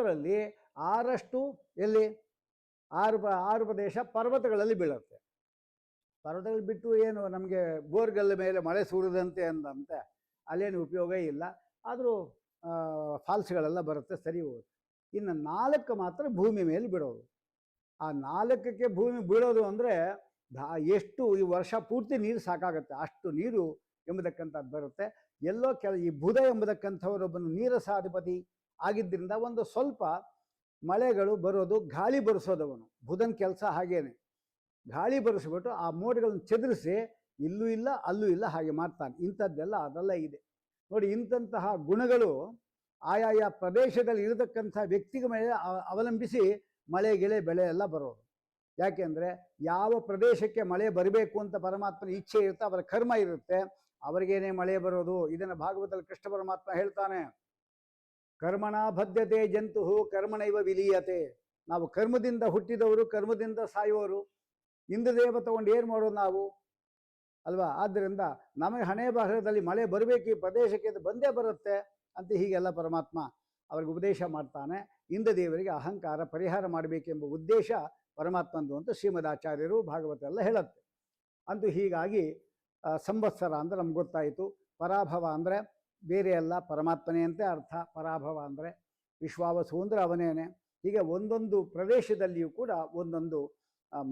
ಅದರಲ್ಲಿ 6 ಎಲ್ಲಿ 6 ಪ್ರದೇಶ ಪರ್ವತಗಳಲ್ಲಿ ಬೀಳುತ್ತೆ. ಪರ್ವತಗಳು ಬಿಟ್ಟು ಏನು ನಮಗೆ ಬೋರ್ಗಲ್ ಮೇಲೆ ಮಳೆ ಸುರಿದಂತೆ ಅಂದಂತೆ ಅಲ್ಲೇನು ಉಪಯೋಗ ಇಲ್ಲ. ಆದರೂ ಫಾಲ್ಸ್ಗಳೆಲ್ಲ ಬರುತ್ತೆ, ಸರಿ ಹೋಗುತ್ತೆ. ಇನ್ನು 4 ಮಾತ್ರ ಭೂಮಿ ಮೇಲೆ ಬಿಡೋದು. ಆ 4ಕ್ಕೆ ಭೂಮಿ ಬೀಳೋದು ಅಂದರೆ ಎಷ್ಟು ಈ ವರ್ಷ ಪೂರ್ತಿ ನೀರು ಸಾಕಾಗುತ್ತೆ ಅಷ್ಟು ನೀರು ಎಂಬುದಕ್ಕಂಥದ್ದು ಬರುತ್ತೆ. ಎಲ್ಲೋ ಈ ಬುಧ ಎಂಬುದಕ್ಕಂಥವರೊಬ್ಬನು ನೀರಸಾಧಿಪತಿ ಆಗಿದ್ದರಿಂದ ಒಂದು ಸ್ವಲ್ಪ ಮಳೆಗಳು ಬರೋದು, ಗಾಳಿ ಬರೆಸೋದವನು ಬುಧನ ಕೆಲಸ ಹಾಗೇನೆ. ಗಾಳಿ ಬರೆಸ್ಬಿಟ್ಟು ಆ ಮೋಡಗಳನ್ನು ಚದುರಿಸಿ ಇಲ್ಲೂ ಇಲ್ಲ ಅಲ್ಲೂ ಇಲ್ಲ ಹಾಗೆ ಮಾಡ್ತಾನೆ. ಇಂಥದ್ದೆಲ್ಲ ಅದೆಲ್ಲ ಇದೆ ನೋಡಿ. ಇಂತಹ ಗುಣಗಳು ಆಯಾಯ ಪ್ರದೇಶದಲ್ಲಿ ಇರತಕ್ಕಂಥ ವ್ಯಕ್ತಿಗಳ ಮೇಲೆ ಅವಲಂಬಿಸಿ ಮಳೆ ಗಿಳೆ ಬೆಳೆ ಎಲ್ಲ ಬರೋದು. ಯಾಕೆಂದರೆ ಯಾವ ಪ್ರದೇಶಕ್ಕೆ ಮಳೆ ಬರಬೇಕು ಅಂತ ಪರಮಾತ್ಮನ ಇಚ್ಛೆ ಇರುತ್ತೆ, ಅವರ ಕರ್ಮ ಇರುತ್ತೆ, ಅವರಿಗೇನೆ ಮಳೆ ಬರೋದು. ಇದನ್ನು ಭಾಗವತದಲ್ಲಿ ಕೃಷ್ಣ ಪರಮಾತ್ಮ ಹೇಳ್ತಾನೆ, ಕರ್ಮಣ ಬದ್ಧತೆ ಜಂತು ಕರ್ಮಣೈವ ವಿಲೀಯತೆ. ನಾವು ಕರ್ಮದಿಂದ ಹುಟ್ಟಿದವರು, ಕರ್ಮದಿಂದ ಸಾಯುವವರು. ಇಂದ್ರದೇವ ತಗೊಂಡು ಏನು ಮಾಡೋದು ನಾವು ಅಲ್ವಾ? ಆದ್ದರಿಂದ ನಮಗೆ ಹಣೆ ಬರಹದಲ್ಲಿ ಮಳೆ ಬರಬೇಕು, ಈ ಪ್ರದೇಶಕ್ಕೆ ಅದು ಬಂದೇ ಬರುತ್ತೆ ಅಂತ ಹೀಗೆಲ್ಲ ಪರಮಾತ್ಮ ಅವ್ರಿಗೆ ಉಪದೇಶ ಮಾಡ್ತಾನೆ. ಇಂದ್ರದೇವರಿಗೆ ಅಹಂಕಾರ ಪರಿಹಾರ ಮಾಡಬೇಕೆಂಬ ಉದ್ದೇಶ ಪರಮಾತ್ಮಂದು ಅಂತ ಶ್ರೀಮದಾಚಾರ್ಯರು ಭಾಗವತ ಎಲ್ಲ ಹೇಳುತ್ತೆ. ಅಂತೂ ಹೀಗಾಗಿ ಸಂವತ್ಸರ ಅಂದರೆ ನಮ್ಗೆ ಗೊತ್ತಾಯಿತು. ಪರಾಭವ ಅಂದರೆ ಬೇರೆ ಅಲ್ಲ, ಪರಮಾತ್ಮನೇ ಅಂತ ಅರ್ಥ. ಪರಾಭವ ಅಂದರೆ ವಿಶ್ವಾವಸು ಅಂದರೆ ಅವನೇನೆ. ಹೀಗೆ ಒಂದೊಂದು ಪ್ರದೇಶದಲ್ಲಿಯೂ ಕೂಡ ಒಂದೊಂದು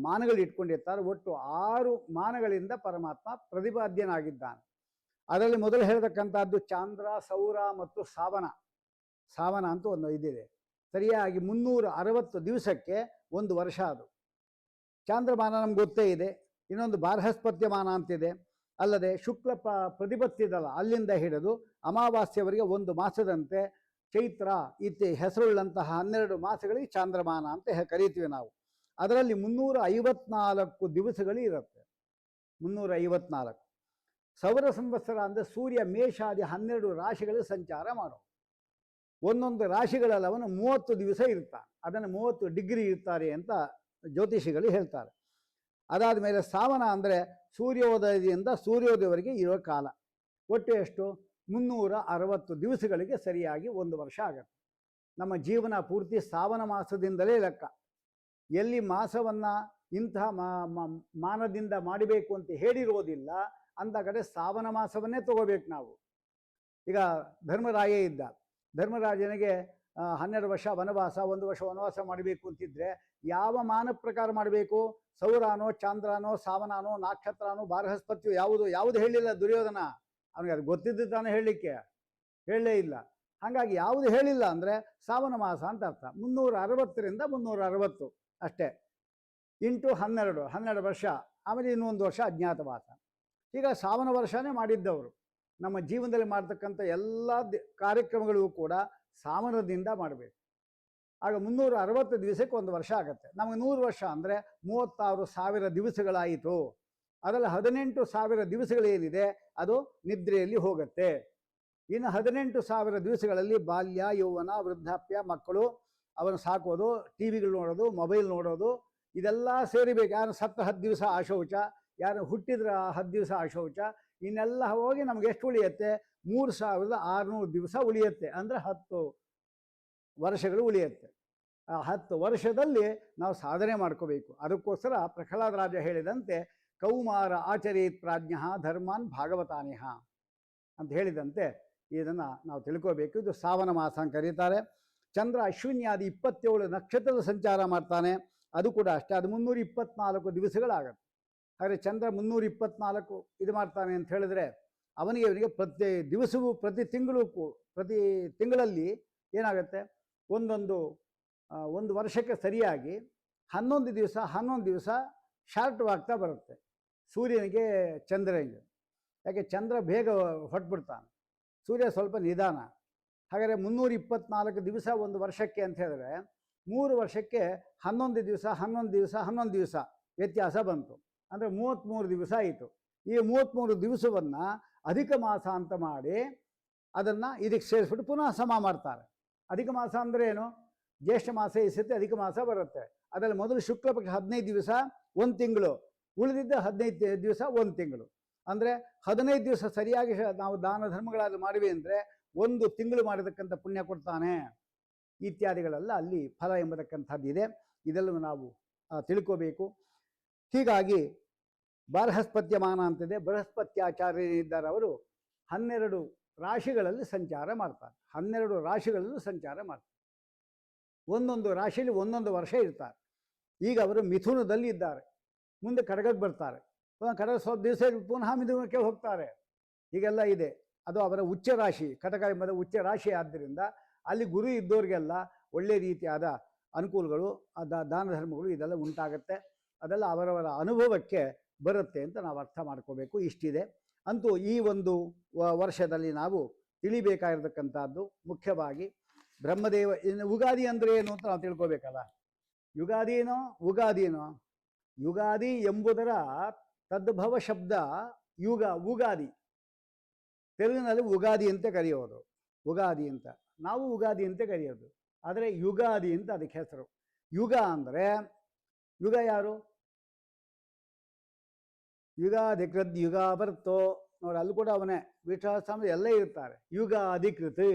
ಮಾನಗಳು ಇಟ್ಕೊಂಡಿರ್ತಾರೆ. ಒಟ್ಟು 6 ಮಾನಗಳಿಂದ ಪರಮಾತ್ಮ ಪ್ರತಿಪಾದ್ಯನಾಗಿದ್ದಾನೆ. ಅದರಲ್ಲಿ ಮೊದಲು ಹೇಳ್ತಕ್ಕಂಥದ್ದು ಚಾಂದ್ರ, ಸೌರ ಮತ್ತು ಸಾವನ. ಸಾವನ ಅಂತ ಒಂದು ಇದಿದೆ. ಸರಿಯಾಗಿ 360 ದಿವಸಕ್ಕೆ ಒಂದು ವರ್ಷ. ಅದು ಚಾಂದ್ರಮಾನ ನಮ್ಗೆ ಗೊತ್ತೇ ಇದೆ. ಇನ್ನೊಂದು ಬಾರ್ಹಸ್ಪತ್ಯಮಾನ ಅಂತಿದೆ. ಅಲ್ಲದೆ ಶುಕ್ಲ ಪ್ರತಿಪತ್ತಿದಲ್ಲ ಅಲ್ಲಿಂದ ಹಿಡಿದು ಅಮಾವಾಸ್ಯವರೆಗೆ ಒಂದು ಮಾಸದಂತೆ ಚೈತ್ರ ಇತ್ತಿ ಹೆಸರುಳ್ಳಂತಹ 12 ಮಾಸಗಳಿಗೆ ಚಾಂದ್ರಮಾನ ಅಂತ ಕರೀತೀವಿ ನಾವು. ಅದರಲ್ಲಿ 354 ದಿವಸಗಳು ಇರುತ್ತೆ. 354 ಸೌರ ಸಂವತ್ಸರ ಅಂದರೆ ಸೂರ್ಯ ಮೇಷಾದಿ 12 ರಾಶಿಗಳಲ್ಲಿ ಸಂಚಾರ ಮಾಡೋ. ಒಂದೊಂದು ರಾಶಿಗಳಲ್ಲವನು 30 ದಿವಸ ಇರ್ತಾನೆ. ಅದನ್ನು 30 ಡಿಗ್ರಿ ಇರ್ತಾರೆ ಅಂತ ಜ್ಯೋತಿಷಿಗಳು ಹೇಳ್ತಾರೆ. ಅದಾದ ಮೇಲೆ ಸಾವನ ಅಂದರೆ ಸೂರ್ಯೋದಯದಿಂದ ಸೂರ್ಯೋದಯವರೆಗೆ ಇರೋ ಕಾಲ. ಒಟ್ಟು ಎಷ್ಟು? 360 ದಿವಸಗಳಿಗೆ ಸರಿಯಾಗಿ ಒಂದು ವರ್ಷ ಆಗುತ್ತೆ. ನಮ್ಮ ಜೀವನ ಪೂರ್ತಿ ಸಾವನ ಮಾಸದಿಂದಲೇ ಲೆಕ್ಕ. ಎಲ್ಲಿ ಮಾಸವನ್ನು ಇಂತಹ ಮಾನದಿಂದ ಮಾಡಬೇಕು ಅಂತ ಹೇಳಿರೋದಿಲ್ಲ ಅಂದ ಕಡೆ ಸಾವನ ಮಾಸವನ್ನೇ ತಗೋಬೇಕು ನಾವು. ಈಗ ಧರ್ಮರಾಯ ಇದ್ದ. ಧರ್ಮರಾಜನಿಗೆ 12 ವರ್ಷ ವನವಾಸ, 1 ವರ್ಷ ವನವಾಸ ಮಾಡಬೇಕು ಅಂತಿದ್ರೆ ಯಾವ ಮಾನ ಪ್ರಕಾರ ಮಾಡಬೇಕು? ಸೌರಾನೋ, ಚಾಂದ್ರನೋ, ಸಾವನಾನೋ, ನಕ್ಷತ್ರನೋ, ಬಾರ್ಹಸ್ಪತ್ಯೋ ಯಾವುದು ಹೇಳಿಲ್ಲ ದುರ್ಯೋಧನ. ಅವನಿಗೆ ಅದು ಗೊತ್ತಿದ್ದು ತಾನೇ ಹೇಳಲಿಕ್ಕೆ, ಹೇಳಲೇ ಇಲ್ಲ. ಹಾಗಾಗಿ ಯಾವುದು ಹೇಳಿಲ್ಲ ಅಂದರೆ ಸಾವನ ಮಾಸ ಅಂತ ಅರ್ಥ. 360ರಿಂದ 360 ಅಷ್ಟೇ. ಇಂಟು 12 ವರ್ಷ. ಆಮೇಲೆ ಇನ್ನೊಂದು ವರ್ಷ ಅಜ್ಞಾತವಾಸ. ಈಗ ಸಾವನ ವರ್ಷನೇ ಮಾಡಿದ್ದವರು. ನಮ್ಮ ಜೀವನದಲ್ಲಿ ಮಾಡ್ತಕ್ಕಂಥ ಎಲ್ಲ ಕಾರ್ಯಕ್ರಮಗಳಿಗೂ ಕೂಡ ಸಾವನದಿಂದ ಮಾಡಬೇಕು. ಆಗ 360 ದಿವಸಕ್ಕೆ ಒಂದು ವರ್ಷ ಆಗುತ್ತೆ. ನಮಗೆ 100 ವರ್ಷ ಅಂದರೆ 36,000 ದಿವಸಗಳಾಯಿತು. ಅದರಲ್ಲಿ 18,000 ದಿವಸಗಳೇನಿದೆ ಅದು ನಿದ್ರೆಯಲ್ಲಿ ಹೋಗುತ್ತೆ. ಇನ್ನು 18,000 ದಿವಸಗಳಲ್ಲಿ ಬಾಲ್ಯ, ಯೌವನ, ವೃದ್ಧಾಪ್ಯ, ಮಕ್ಕಳು ಅವನು ಸಾಕೋದು, ಟಿ ವಿಗಳು ನೋಡೋದು, ಮೊಬೈಲ್ ನೋಡೋದು, ಇದೆಲ್ಲ ಸೇರಿಬೇಕು. ಯಾರು ಸತ್ತ 10 ದಿವಸ ಆಶೌಚ, ಯಾರು ಹುಟ್ಟಿದ್ರ 10 ದಿವಸ ಆಶೌಚ, ಇನ್ನೆಲ್ಲ ಹೋಗಿ ನಮ್ಗೆ ಎಷ್ಟು ಉಳಿಯುತ್ತೆ? 3,600 ದಿವಸ ಉಳಿಯುತ್ತೆ. ಅಂದರೆ 10 ವರ್ಷಗಳು ಉಳಿಯುತ್ತೆ. ಆ 10 ವರ್ಷದಲ್ಲಿ ನಾವು ಸಾಧನೆ ಮಾಡ್ಕೋಬೇಕು. ಅದಕ್ಕೋಸ್ಕರ ಪ್ರಹ್ಲಾದ ರಾಜ ಹೇಳಿದಂತೆ ಕೌಮಾರ ಆಚರೇತ್ ಪ್ರಾಜ್ಞ ಧರ್ಮಾನ್ ಭಾಗವತಾನಿಹ ಅಂತ ಹೇಳಿದಂತೆ ಇದನ್ನು ನಾವು ತಿಳ್ಕೋಬೇಕು. ಇದು ಸಾವನ ಮಾಸ ಅಂತ ಕರೀತಾರೆ. ಚಂದ್ರ ಅಶ್ವಿನ್ಯಾದಿ 27 ನಕ್ಷತ್ರದ ಸಂಚಾರ ಮಾಡ್ತಾನೆ. ಅದು ಕೂಡ ಅಷ್ಟೇ. ಅದು 324 ದಿವಸಗಳಾಗತ್ತೆ. ಹಾಗೆ ಚಂದ್ರ 324 ಇದು ಮಾಡ್ತಾನೆ ಅಂತ ಹೇಳಿದ್ರೆ ಅವನಿಗೆ ಪ್ರತಿ ದಿವಸವೂ ಪ್ರತಿ ತಿಂಗಳಲ್ಲಿ ಏನಾಗುತ್ತೆ? ಒಂದು ವರ್ಷಕ್ಕೆ ಸರಿಯಾಗಿ 11 ದಿವಸ ಶಾರ್ಟ್ವಾಗ್ತಾ ಬರುತ್ತೆ ಸೂರ್ಯನಿಗೆ ಚಂದ್ರನಿಗೆ. ಯಾಕೆ? ಚಂದ್ರ ಬೇಗ ಹೊರಟ್ಬಿಡ್ತಾನೆ, ಸೂರ್ಯ ಸ್ವಲ್ಪ ನಿಧಾನ. ಹಾಗಾದರೆ 324 ದಿವಸ ಒಂದು ವರ್ಷಕ್ಕೆ ಅಂತ ಹೇಳಿದ್ರೆ 3 ವರ್ಷಕ್ಕೆ 11 ದಿವಸ ವ್ಯತ್ಯಾಸ ಬಂತು. ಅಂದರೆ 33 ದಿವಸ ಆಯಿತು. ಈ 33 ದಿವಸವನ್ನು ಅಧಿಕ ಮಾಸ ಅಂತ ಮಾಡಿ ಅದನ್ನು ಇದಕ್ಕೆ ಸೇರಿಸ್ಬಿಟ್ಟು ಪುನಃ ಸಮ ಮಾಡ್ತಾರೆ. ಅಧಿಕ ಮಾಸ ಅಂದರೆ ಏನು? ಜ್ಯೇಷ್ಠ ಮಾಸ ಈ ಸತಿ ಅಧಿಕ ಮಾಸ ಬರುತ್ತೆ. ಅದರಲ್ಲಿ ಮೊದಲು ಶುಕ್ಲ ಪಕ್ಷ 15 ದಿವಸ 1 ತಿಂಗಳು, ಉಳಿದಿದ್ದ 15 ದಿವಸ 1 ತಿಂಗಳು. ಅಂದರೆ 15 ದಿವಸ ಸರಿಯಾಗಿ ನಾವು ದಾನ ಧರ್ಮಗಳಾದರೂ ಮಾಡಿವೆ ಅಂದರೆ 1 ತಿಂಗಳು ಮಾಡಿರ್ತಕ್ಕಂಥ ಪುಣ್ಯ ಕೊಡ್ತಾನೆ. ಇತ್ಯಾದಿಗಳೆಲ್ಲ ಅಲ್ಲಿ ಫಲ ಎಂಬತಕ್ಕಂಥದ್ದಿದೆ. ಇದೆಲ್ಲವೂ ನಾವು ತಿಳ್ಕೋಬೇಕು. ಹೀಗಾಗಿ ಬಾರ್ಹಸ್ಪತ್ಯಮಾನ ಅಂತಿದೆ. ಬೃಹಸ್ಪತ್ಯಾಚಾರ್ಯರಿದ್ದಾರೆ. ಅವರು 12 ರಾಶಿಗಳಲ್ಲಿ ಸಂಚಾರ ಮಾಡ್ತಾರೆ. 12 ರಾಶಿಗಳಲ್ಲೂ ಸಂಚಾರ ಮಾಡ್ತಾರೆ. ಒಂದೊಂದು ರಾಶಿಯಲ್ಲಿ ಒಂದೊಂದು ವರ್ಷ ಇರ್ತಾರೆ. ಈಗ ಅವರು ಮಿಥುನದಲ್ಲಿ ಇದ್ದಾರೆ, ಮುಂದೆ ಕಡಗಕ್ಕೆ ಬರ್ತಾರೆ, ಕಡಗ ಸ್ವಲ್ಪ ದಿವಸ ಪುನಃ ಮಿಥುನಕ್ಕೆ ಹೋಗ್ತಾರೆ. ಹೀಗೆಲ್ಲ ಇದೆ. ಅದು ಅವರ ಉಚ್ಚ ರಾಶಿ, ಕಟಕ ಎಂಬುದು ಉಚ್ಚ ರಾಶಿ. ಆದ್ದರಿಂದ ಅಲ್ಲಿ ಗುರು ಇದ್ದವ್ರಿಗೆಲ್ಲ ಒಳ್ಳೆ ರೀತಿಯಾದ ಅನುಕೂಲಗಳು, ದಾನ ಧರ್ಮಗಳು ಇದೆಲ್ಲ ಉಂಟಾಗತ್ತೆ. ಅದೆಲ್ಲ ಅವರವರ ಅನುಭವಕ್ಕೆ ಬರುತ್ತೆ ಅಂತ ನಾವು ಅರ್ಥ ಮಾಡ್ಕೋಬೇಕು. ಇಷ್ಟಿದೆ. ಅಂತೂ ಈ ಒಂದು ವರ್ಷದಲ್ಲಿ ನಾವು ತಿಳಿಬೇಕಾಗಿರ್ತಕ್ಕಂಥದ್ದು ಮುಖ್ಯವಾಗಿ ಬ್ರಹ್ಮದೇವ. ಯುಗಾದಿ ಅಂದರೆ ಏನು ಅಂತ ನಾವು ತಿಳ್ಕೋಬೇಕಲ್ಲ. ಯುಗಾದಿನೋ ಉಗಾದಿನೋ, ಯುಗಾದಿ ಎಂಬುದರ ತದ್ಭವ ಶಬ್ದ ಉಗಾದಿ. ತೆಲುಗಿನಲ್ಲಿ ಉಗಾದಿ ಅಂತ ಕರೆಯೋದು, ಉಗಾದಿ ಅಂತ. ನಾವು ಉಗಾದಿ ಅಂತ ಕರೆಯೋದು, ಆದರೆ ಯುಗಾದಿ ಅಂತ ಅದಕ್ಕೆ ಹೆಸರು. ಯುಗ ಅಂದರೆ, ಯುಗ ಯಾರು? ಯುಗಾಧಿಕೃತ್ ಯುಗ ಬರ್ತೋ ನೋಡಿ, ಅಲ್ಲಿ ಕೂಡ ಅವನೇ ವಿಠಾಸ್ವಾಮಿ ಎಲ್ಲ ಇರ್ತಾರೆ. ಯುಗಾಧಿಕೃತ್,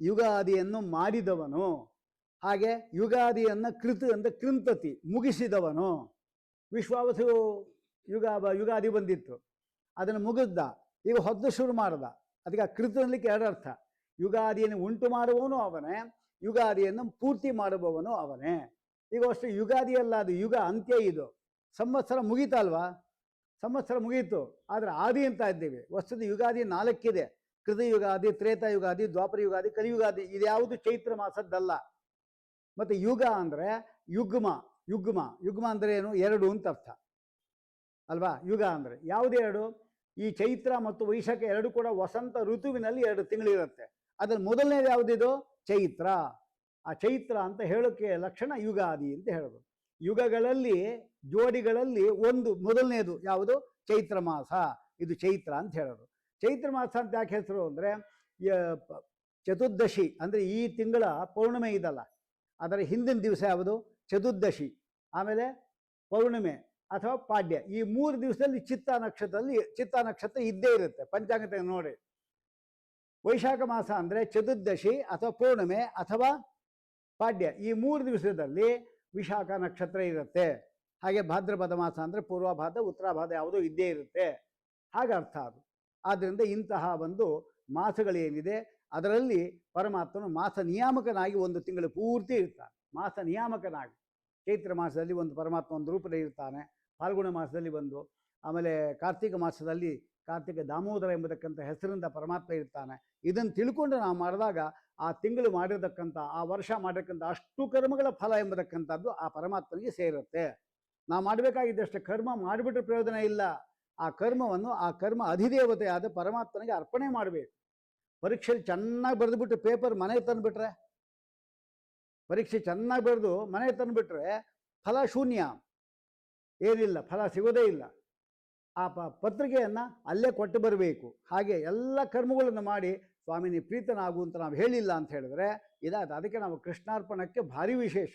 ಯುಗಾದಿಯನ್ನು ಮಾಡಿದವನು. ಹಾಗೆ ಯುಗಾದಿಯನ್ನು ಕೃತ್ ಅಂತ ಕೃಂತತಿ, ಮುಗಿಸಿದವನು. ವಿಶ್ವಾವಸು ಯುಗಾದಿ ಬಂದಿತ್ತು, ಅದನ್ನು ಮುಗಿಸ್ದ, ಈಗ ಹೊದ್ದು ಶುರು ಮಾಡ್ದ. ಅದಕ್ಕೆ ಕೃತ್ ಅನ್ಲಿಕ್ಕೆ 2 ಅರ್ಥ. ಯುಗಾದಿಯನ್ನು ಉಂಟು ಮಾಡುವವನು ಅವನೇ, ಯುಗಾದಿಯನ್ನು ಪೂರ್ತಿ ಮಾಡುವವನು ಅವನೇ. ಈಗ ಅಷ್ಟು ಯುಗಾದಿ ಅಲ್ಲ, ಅದು ಯುಗ ಅಂತ್ಯ. ಇದು ಸಂವತ್ಸರ ಮುಗೀತಲ್ವಾ? ಸಂವತ್ಸರ ಮುಗೀತು, ಆದರೆ ಆದಿ ಅಂತ ಇದ್ದೀವಿ. ವಸ್ತುತ ಯುಗಾದಿ 4 ಇದೆ. ಕೃತಯುಗಾದಿ, ತ್ರೇತಾಯುಗಾದಿ, ದ್ವಾಪರ ಯುಗಾದಿ, ಕಲಿಯುಗಾದಿ. ಇದ್ಯಾವುದು ಚೈತ್ರ ಮಾಸದ್ದಲ್ಲ. ಮತ್ತು ಯುಗ ಅಂದರೆ ಯುಗ್ಮ. ಯುಗ್ಮ ಅಂದರೆ ಏನು? 2 ಅಂತ ಅರ್ಥ ಅಲ್ವಾ? ಯುಗ ಅಂದರೆ ಯಾವುದು 2? ಈ ಚೈತ್ರ ಮತ್ತು ವೈಶಾಖ 2 ಕೂಡ ವಸಂತ ಋತುವಿನಲ್ಲಿ 2 ತಿಂಗಳಿರುತ್ತೆ. ಅದ್ರಲ್ಲಿ ಮೊದಲನೇದು ಯಾವುದಿದು? ಚೈತ್ರ. ಆ ಚೈತ್ರ ಅಂತ ಹೇಳೋಕ್ಕೆ ಲಕ್ಷಣ ಯುಗಾದಿ ಅಂತ ಹೇಳೋದು. ಯುಗಗಳಲ್ಲಿ, ಜೋಡಿಗಳಲ್ಲಿ ಒಂದು ಮೊದಲನೇದು ಯಾವುದು? ಚೈತ್ರ ಮಾಸ. ಇದು ಚೈತ್ರ ಅಂತ ಹೇಳೋದು. ಚೈತ್ರ ಮಾಸ ಅಂತ ಯಾಕೆ ಹೆಸರು ಅಂದರೆ, ಚತುರ್ದಶಿ ಅಂದರೆ ಈ ತಿಂಗಳ ಪೌರ್ಣಿಮೆ ಇದಲ್ಲ, ಅದರ ಹಿಂದಿನ ದಿವಸ ಯಾವುದು? ಚತುರ್ದಶಿ. ಆಮೇಲೆ ಪೌರ್ಣಿಮೆ ಅಥವಾ ಪಾಡ್ಯ. ಈ 3 ದಿವಸದಲ್ಲಿ ಚಿತ್ತಾ ನಕ್ಷತ್ರ ಇದ್ದೇ ಇರುತ್ತೆ. ಪಂಚಾಂಗ ನೋಡಿ. ವೈಶಾಖ ಮಾಸ ಅಂದರೆ ಚತುರ್ದಶಿ ಅಥವಾ ಪೌರ್ಣಿಮೆ ಅಥವಾ ಪಾಡ್ಯ. ಈ 3 ದಿವಸದಲ್ಲಿ ವಿಶಾಖ ನಕ್ಷತ್ರ ಇರುತ್ತೆ. ಹಾಗೆ ಭಾದ್ರಪದ ಮಾಸ ಅಂದರೆ ಪೂರ್ವಭಾದ ಉತ್ತರಾಭಾದ ಯಾವುದೋ ಇದ್ದೇ ಇರುತ್ತೆ. ಹಾಗೆ ಅರ್ಥ ಅದು. ಆದ್ದರಿಂದ ಇಂತಹ ಒಂದು ಮಾಸಗಳೇನಿದೆ ಅದರಲ್ಲಿ ಪರಮಾತ್ಮನು ಮಾಸ ನಿಯಾಮಕನಾಗಿ 1 ತಿಂಗಳು ಪೂರ್ತಿ ಇರ್ತಾನೆ. ಮಾಸ ನಿಯಾಮಕನಾಗಿ ಚೈತ್ರ ಮಾಸದಲ್ಲಿ ಒಂದು ಪರಮಾತ್ಮ ಒಂದು ರೂಪದಲ್ಲಿ ಇರ್ತಾನೆ. ಫಾಲ್ಗುಣ ಮಾಸದಲ್ಲಿ ಒಂದು, ಆಮೇಲೆ ಕಾರ್ತಿಕ ಮಾಸದಲ್ಲಿ ಕಾರ್ತಿಕ ದಾಮೋದರ ಎಂಬತಕ್ಕಂಥ ಹೆಸರಿಂದ ಪರಮಾತ್ಮ ಇರ್ತಾನೆ. ಇದನ್ನು ತಿಳ್ಕೊಂಡು ನಾವು ಮಾಡಿದಾಗ ಆ ತಿಂಗಳು ಮಾಡಿರ್ತಕ್ಕಂಥ, ಆ ವರ್ಷ ಮಾಡಿರ್ತಕ್ಕಂಥ ಅಷ್ಟು ಕರ್ಮಗಳ ಫಲ ಎಂಬತಕ್ಕಂಥದ್ದು ಆ ಪರಮಾತ್ಮನಿಗೆ ಸೇರುತ್ತೆ. ನಾವು ಮಾಡಬೇಕಾಗಿದ್ದಷ್ಟು ಕರ್ಮ ಮಾಡಿಬಿಟ್ರೆ ಪ್ರಯೋಜನ ಇಲ್ಲ. ಆ ಕರ್ಮವನ್ನು ಆ ಕರ್ಮ ಅಧಿದೇವತೆಯಾದ ಪರಮಾತ್ಮನಿಗೆ ಅರ್ಪಣೆ ಮಾಡಬೇಕು. ಪರೀಕ್ಷೆಯಲ್ಲಿ ಚೆನ್ನಾಗಿ ಬರೆದುಬಿಟ್ಟು ಪೇಪರ್ ಮನೆಗೆ ತಂದುಬಿಟ್ರೆ, ಪರೀಕ್ಷೆ ಚೆನ್ನಾಗಿ ಬರೆದು ಮನೆಗೆ ತಂದುಬಿಟ್ರೆ ಫಲ ಶೂನ್ಯ, ಏನಿಲ್ಲ, ಫಲ ಸಿಗೋದೇ ಇಲ್ಲ. ಆ ಪತ್ರಿಕೆಯನ್ನು ಅಲ್ಲೇ ಕೊಟ್ಟು ಬರಬೇಕು. ಹಾಗೆ ಎಲ್ಲ ಕರ್ಮಗಳನ್ನು ಮಾಡಿ ಸ್ವಾಮಿ ನೀ ಪ್ರೀತನಾಗು ಅಂತ ನಾವು ಹೇಳಿಲ್ಲ ಅಂತ ಹೇಳಿದ್ರೆ ಇದಾದ. ಅದಕ್ಕೆ ನಾವು ಕೃಷ್ಣಾರ್ಪಣಕ್ಕೆ ಭಾರಿ ವಿಶೇಷ.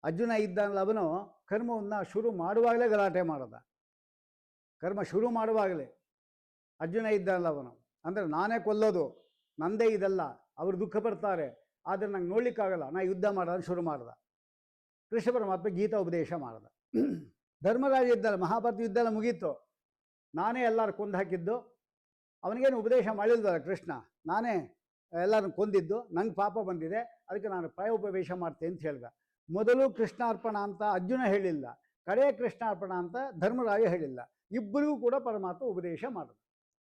ಅರ್ಜುನ ಇದ್ದಾನಲ್ಲ, ಅವನು ಕರ್ಮವನ್ನು ಶುರು ಮಾಡುವಾಗಲೇ ಗಲಾಟೆ ಮಾಡದ. ಕರ್ಮ ಶುರು ಮಾಡುವಾಗಲೇ ಅರ್ಜುನ ಇದ್ದಾನಲ್ಲ ಅವನು, ಅಂದರೆ ನಾನೇ ಕೊಲ್ಲೋದು, ನಂದೇ ಇದೆಲ್ಲ, ಅವರು ದುಃಖ ಪಡ್ತಾರೆ, ಆದರೆ ನಂಗೆ ನೋಡ್ಲಿಕ್ಕಾಗಲ್ಲ, ನಾ ಯುದ್ಧ ಮಾಡೋದನ್ನು ಶುರು ಮಾಡ್ದ. ಕೃಷ್ಣ ಪರಮಾತ್ಮ ಗೀತಾ ಉಪದೇಶ ಮಾಡ್ದ. ಧರ್ಮರಾಜ ಇದ್ದಲ್ಲ, ಮಹಾಭಾರತ ಯುದ್ಧ ಎಲ್ಲ ಮುಗೀತು, ನಾನೇ ಎಲ್ಲರೂ ಕೊಂದು ಹಾಕಿದ್ದು. ಅವನಿಗೇನು ಉಪದೇಶ ಮಾಡಿಲ್ವಲ್ಲ ಕೃಷ್ಣ, ನಾನೇ ಎಲ್ಲರನ್ನು ಕೊಂದಿದ್ದು, ನಂಗೆ ಪಾಪ ಬಂದಿದೆ, ಅದಕ್ಕೆ ನಾನು ಪ್ರಾಯೋಪವೇಶ ಮಾಡ್ತೇನೆ ಅಂತ ಹೇಳ್ದ. ಮೊದಲು ಕೃಷ್ಣಾರ್ಪಣ ಅಂತ ಅರ್ಜುನ ಹೇಳಿಲ್ಲ, ಕಡೆ ಕೃಷ್ಣಾರ್ಪಣ ಅಂತ ಧರ್ಮರಾಜ ಹೇಳಿಲ್ಲ. ಇಬ್ಬರಿಗೂ ಕೂಡ ಪರಮಾತ್ಮ ಉಪದೇಶ ಮಾಡಿದ,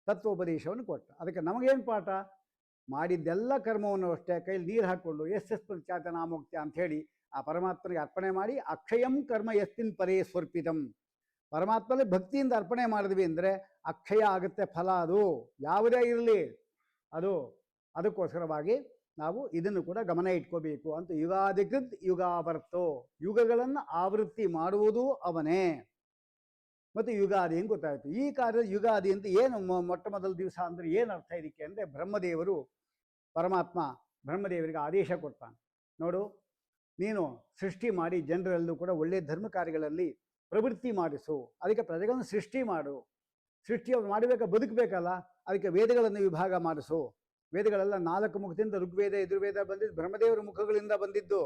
ತತ್ವೋಪದೇಶವನ್ನು ಕೊಟ್ಟ. ಅದಕ್ಕೆ ನಮಗೇನು ಪಾಠ? ಮಾಡಿದ್ದೆಲ್ಲ ಕರ್ಮವನ್ನು ಅಷ್ಟೇ ಕೈಲಿ ನೀರು ಹಾಕ್ಕೊಂಡು ಪ್ರತ್ಯಾತ ನಾಮೋಕ್ತ್ಯ ಅಂಥೇಳಿ ಆ ಪರಮಾತ್ಮನಿಗೆ ಅರ್ಪಣೆ ಮಾಡಿ, ಅಕ್ಷಯಂ ಕರ್ಮ ಯಸ್ಮಿನ್ ಪರೇ ಸ್ವರ್ಪಿತಂ, ಪರಮಾತ್ಮನಲ್ಲಿ ಭಕ್ತಿಯಿಂದ ಅರ್ಪಣೆ ಮಾಡಿದ್ವಿ ಅಂದರೆ ಅಕ್ಷಯ ಆಗುತ್ತೆ ಫಲ. ಅದು ಯಾವುದೇ ಇರಲಿ ಅದು. ಅದಕ್ಕೋಸ್ಕರವಾಗಿ ನಾವು ಇದನ್ನು ಕೂಡ ಗಮನ ಇಟ್ಕೋಬೇಕು ಅಂತ. ಯುಗಾಧಿಕೃತ್ ಯುಗಾವರ್ತೋ, ಯುಗಗಳನ್ನು ಆವೃತ್ತಿ ಮಾಡುವುದು ಅವನೇ. ಮತ್ತು ಯುಗಾದಿ ಅಂತ ಗೊತ್ತಾಯಿತು. ಈ ಕಾರ್ಯದ ಯುಗಾದಿ ಅಂತ ಏನು ಮೊಟ್ಟ ಮೊದಲ ದಿವಸ ಅಂದರೆ ಏನು ಅರ್ಥ ಇದಕ್ಕೆ ಅಂದರೆ, ಬ್ರಹ್ಮದೇವರು, ಪರಮಾತ್ಮ ಬ್ರಹ್ಮದೇವರಿಗೆ ಆದೇಶ ಕೊಡ್ತಾನೆ, ನೋಡು ನೀನು ಸೃಷ್ಟಿ ಮಾಡಿ ಜನರಲ್ಲೂ ಕೂಡ ಒಳ್ಳೆಯ ಧರ್ಮ ಕಾರ್ಯಗಳಲ್ಲಿ ಪ್ರವೃತ್ತಿ ಮಾಡಿಸು, ಅದಕ್ಕೆ ಪ್ರಜೆಗಳನ್ನು ಸೃಷ್ಟಿ ಮಾಡು. ಸೃಷ್ಟಿ ಮಾಡಬೇಕಾ, ಬದುಕಬೇಕಲ್ಲ, ಅದಕ್ಕೆ ವೇದಗಳನ್ನು ವಿಭಾಗ ಮಾಡಿಸು. ವೇದಗಳೆಲ್ಲ 4 ಮುಖದಿಂದ ಋಗ್ವೇದ ಯಜುರ್ವೇದ ಬಂದಿದ್ದು ಬ್ರಹ್ಮದೇವರ ಮುಖಗಳಿಂದ ಬಂದಿದ್ದು.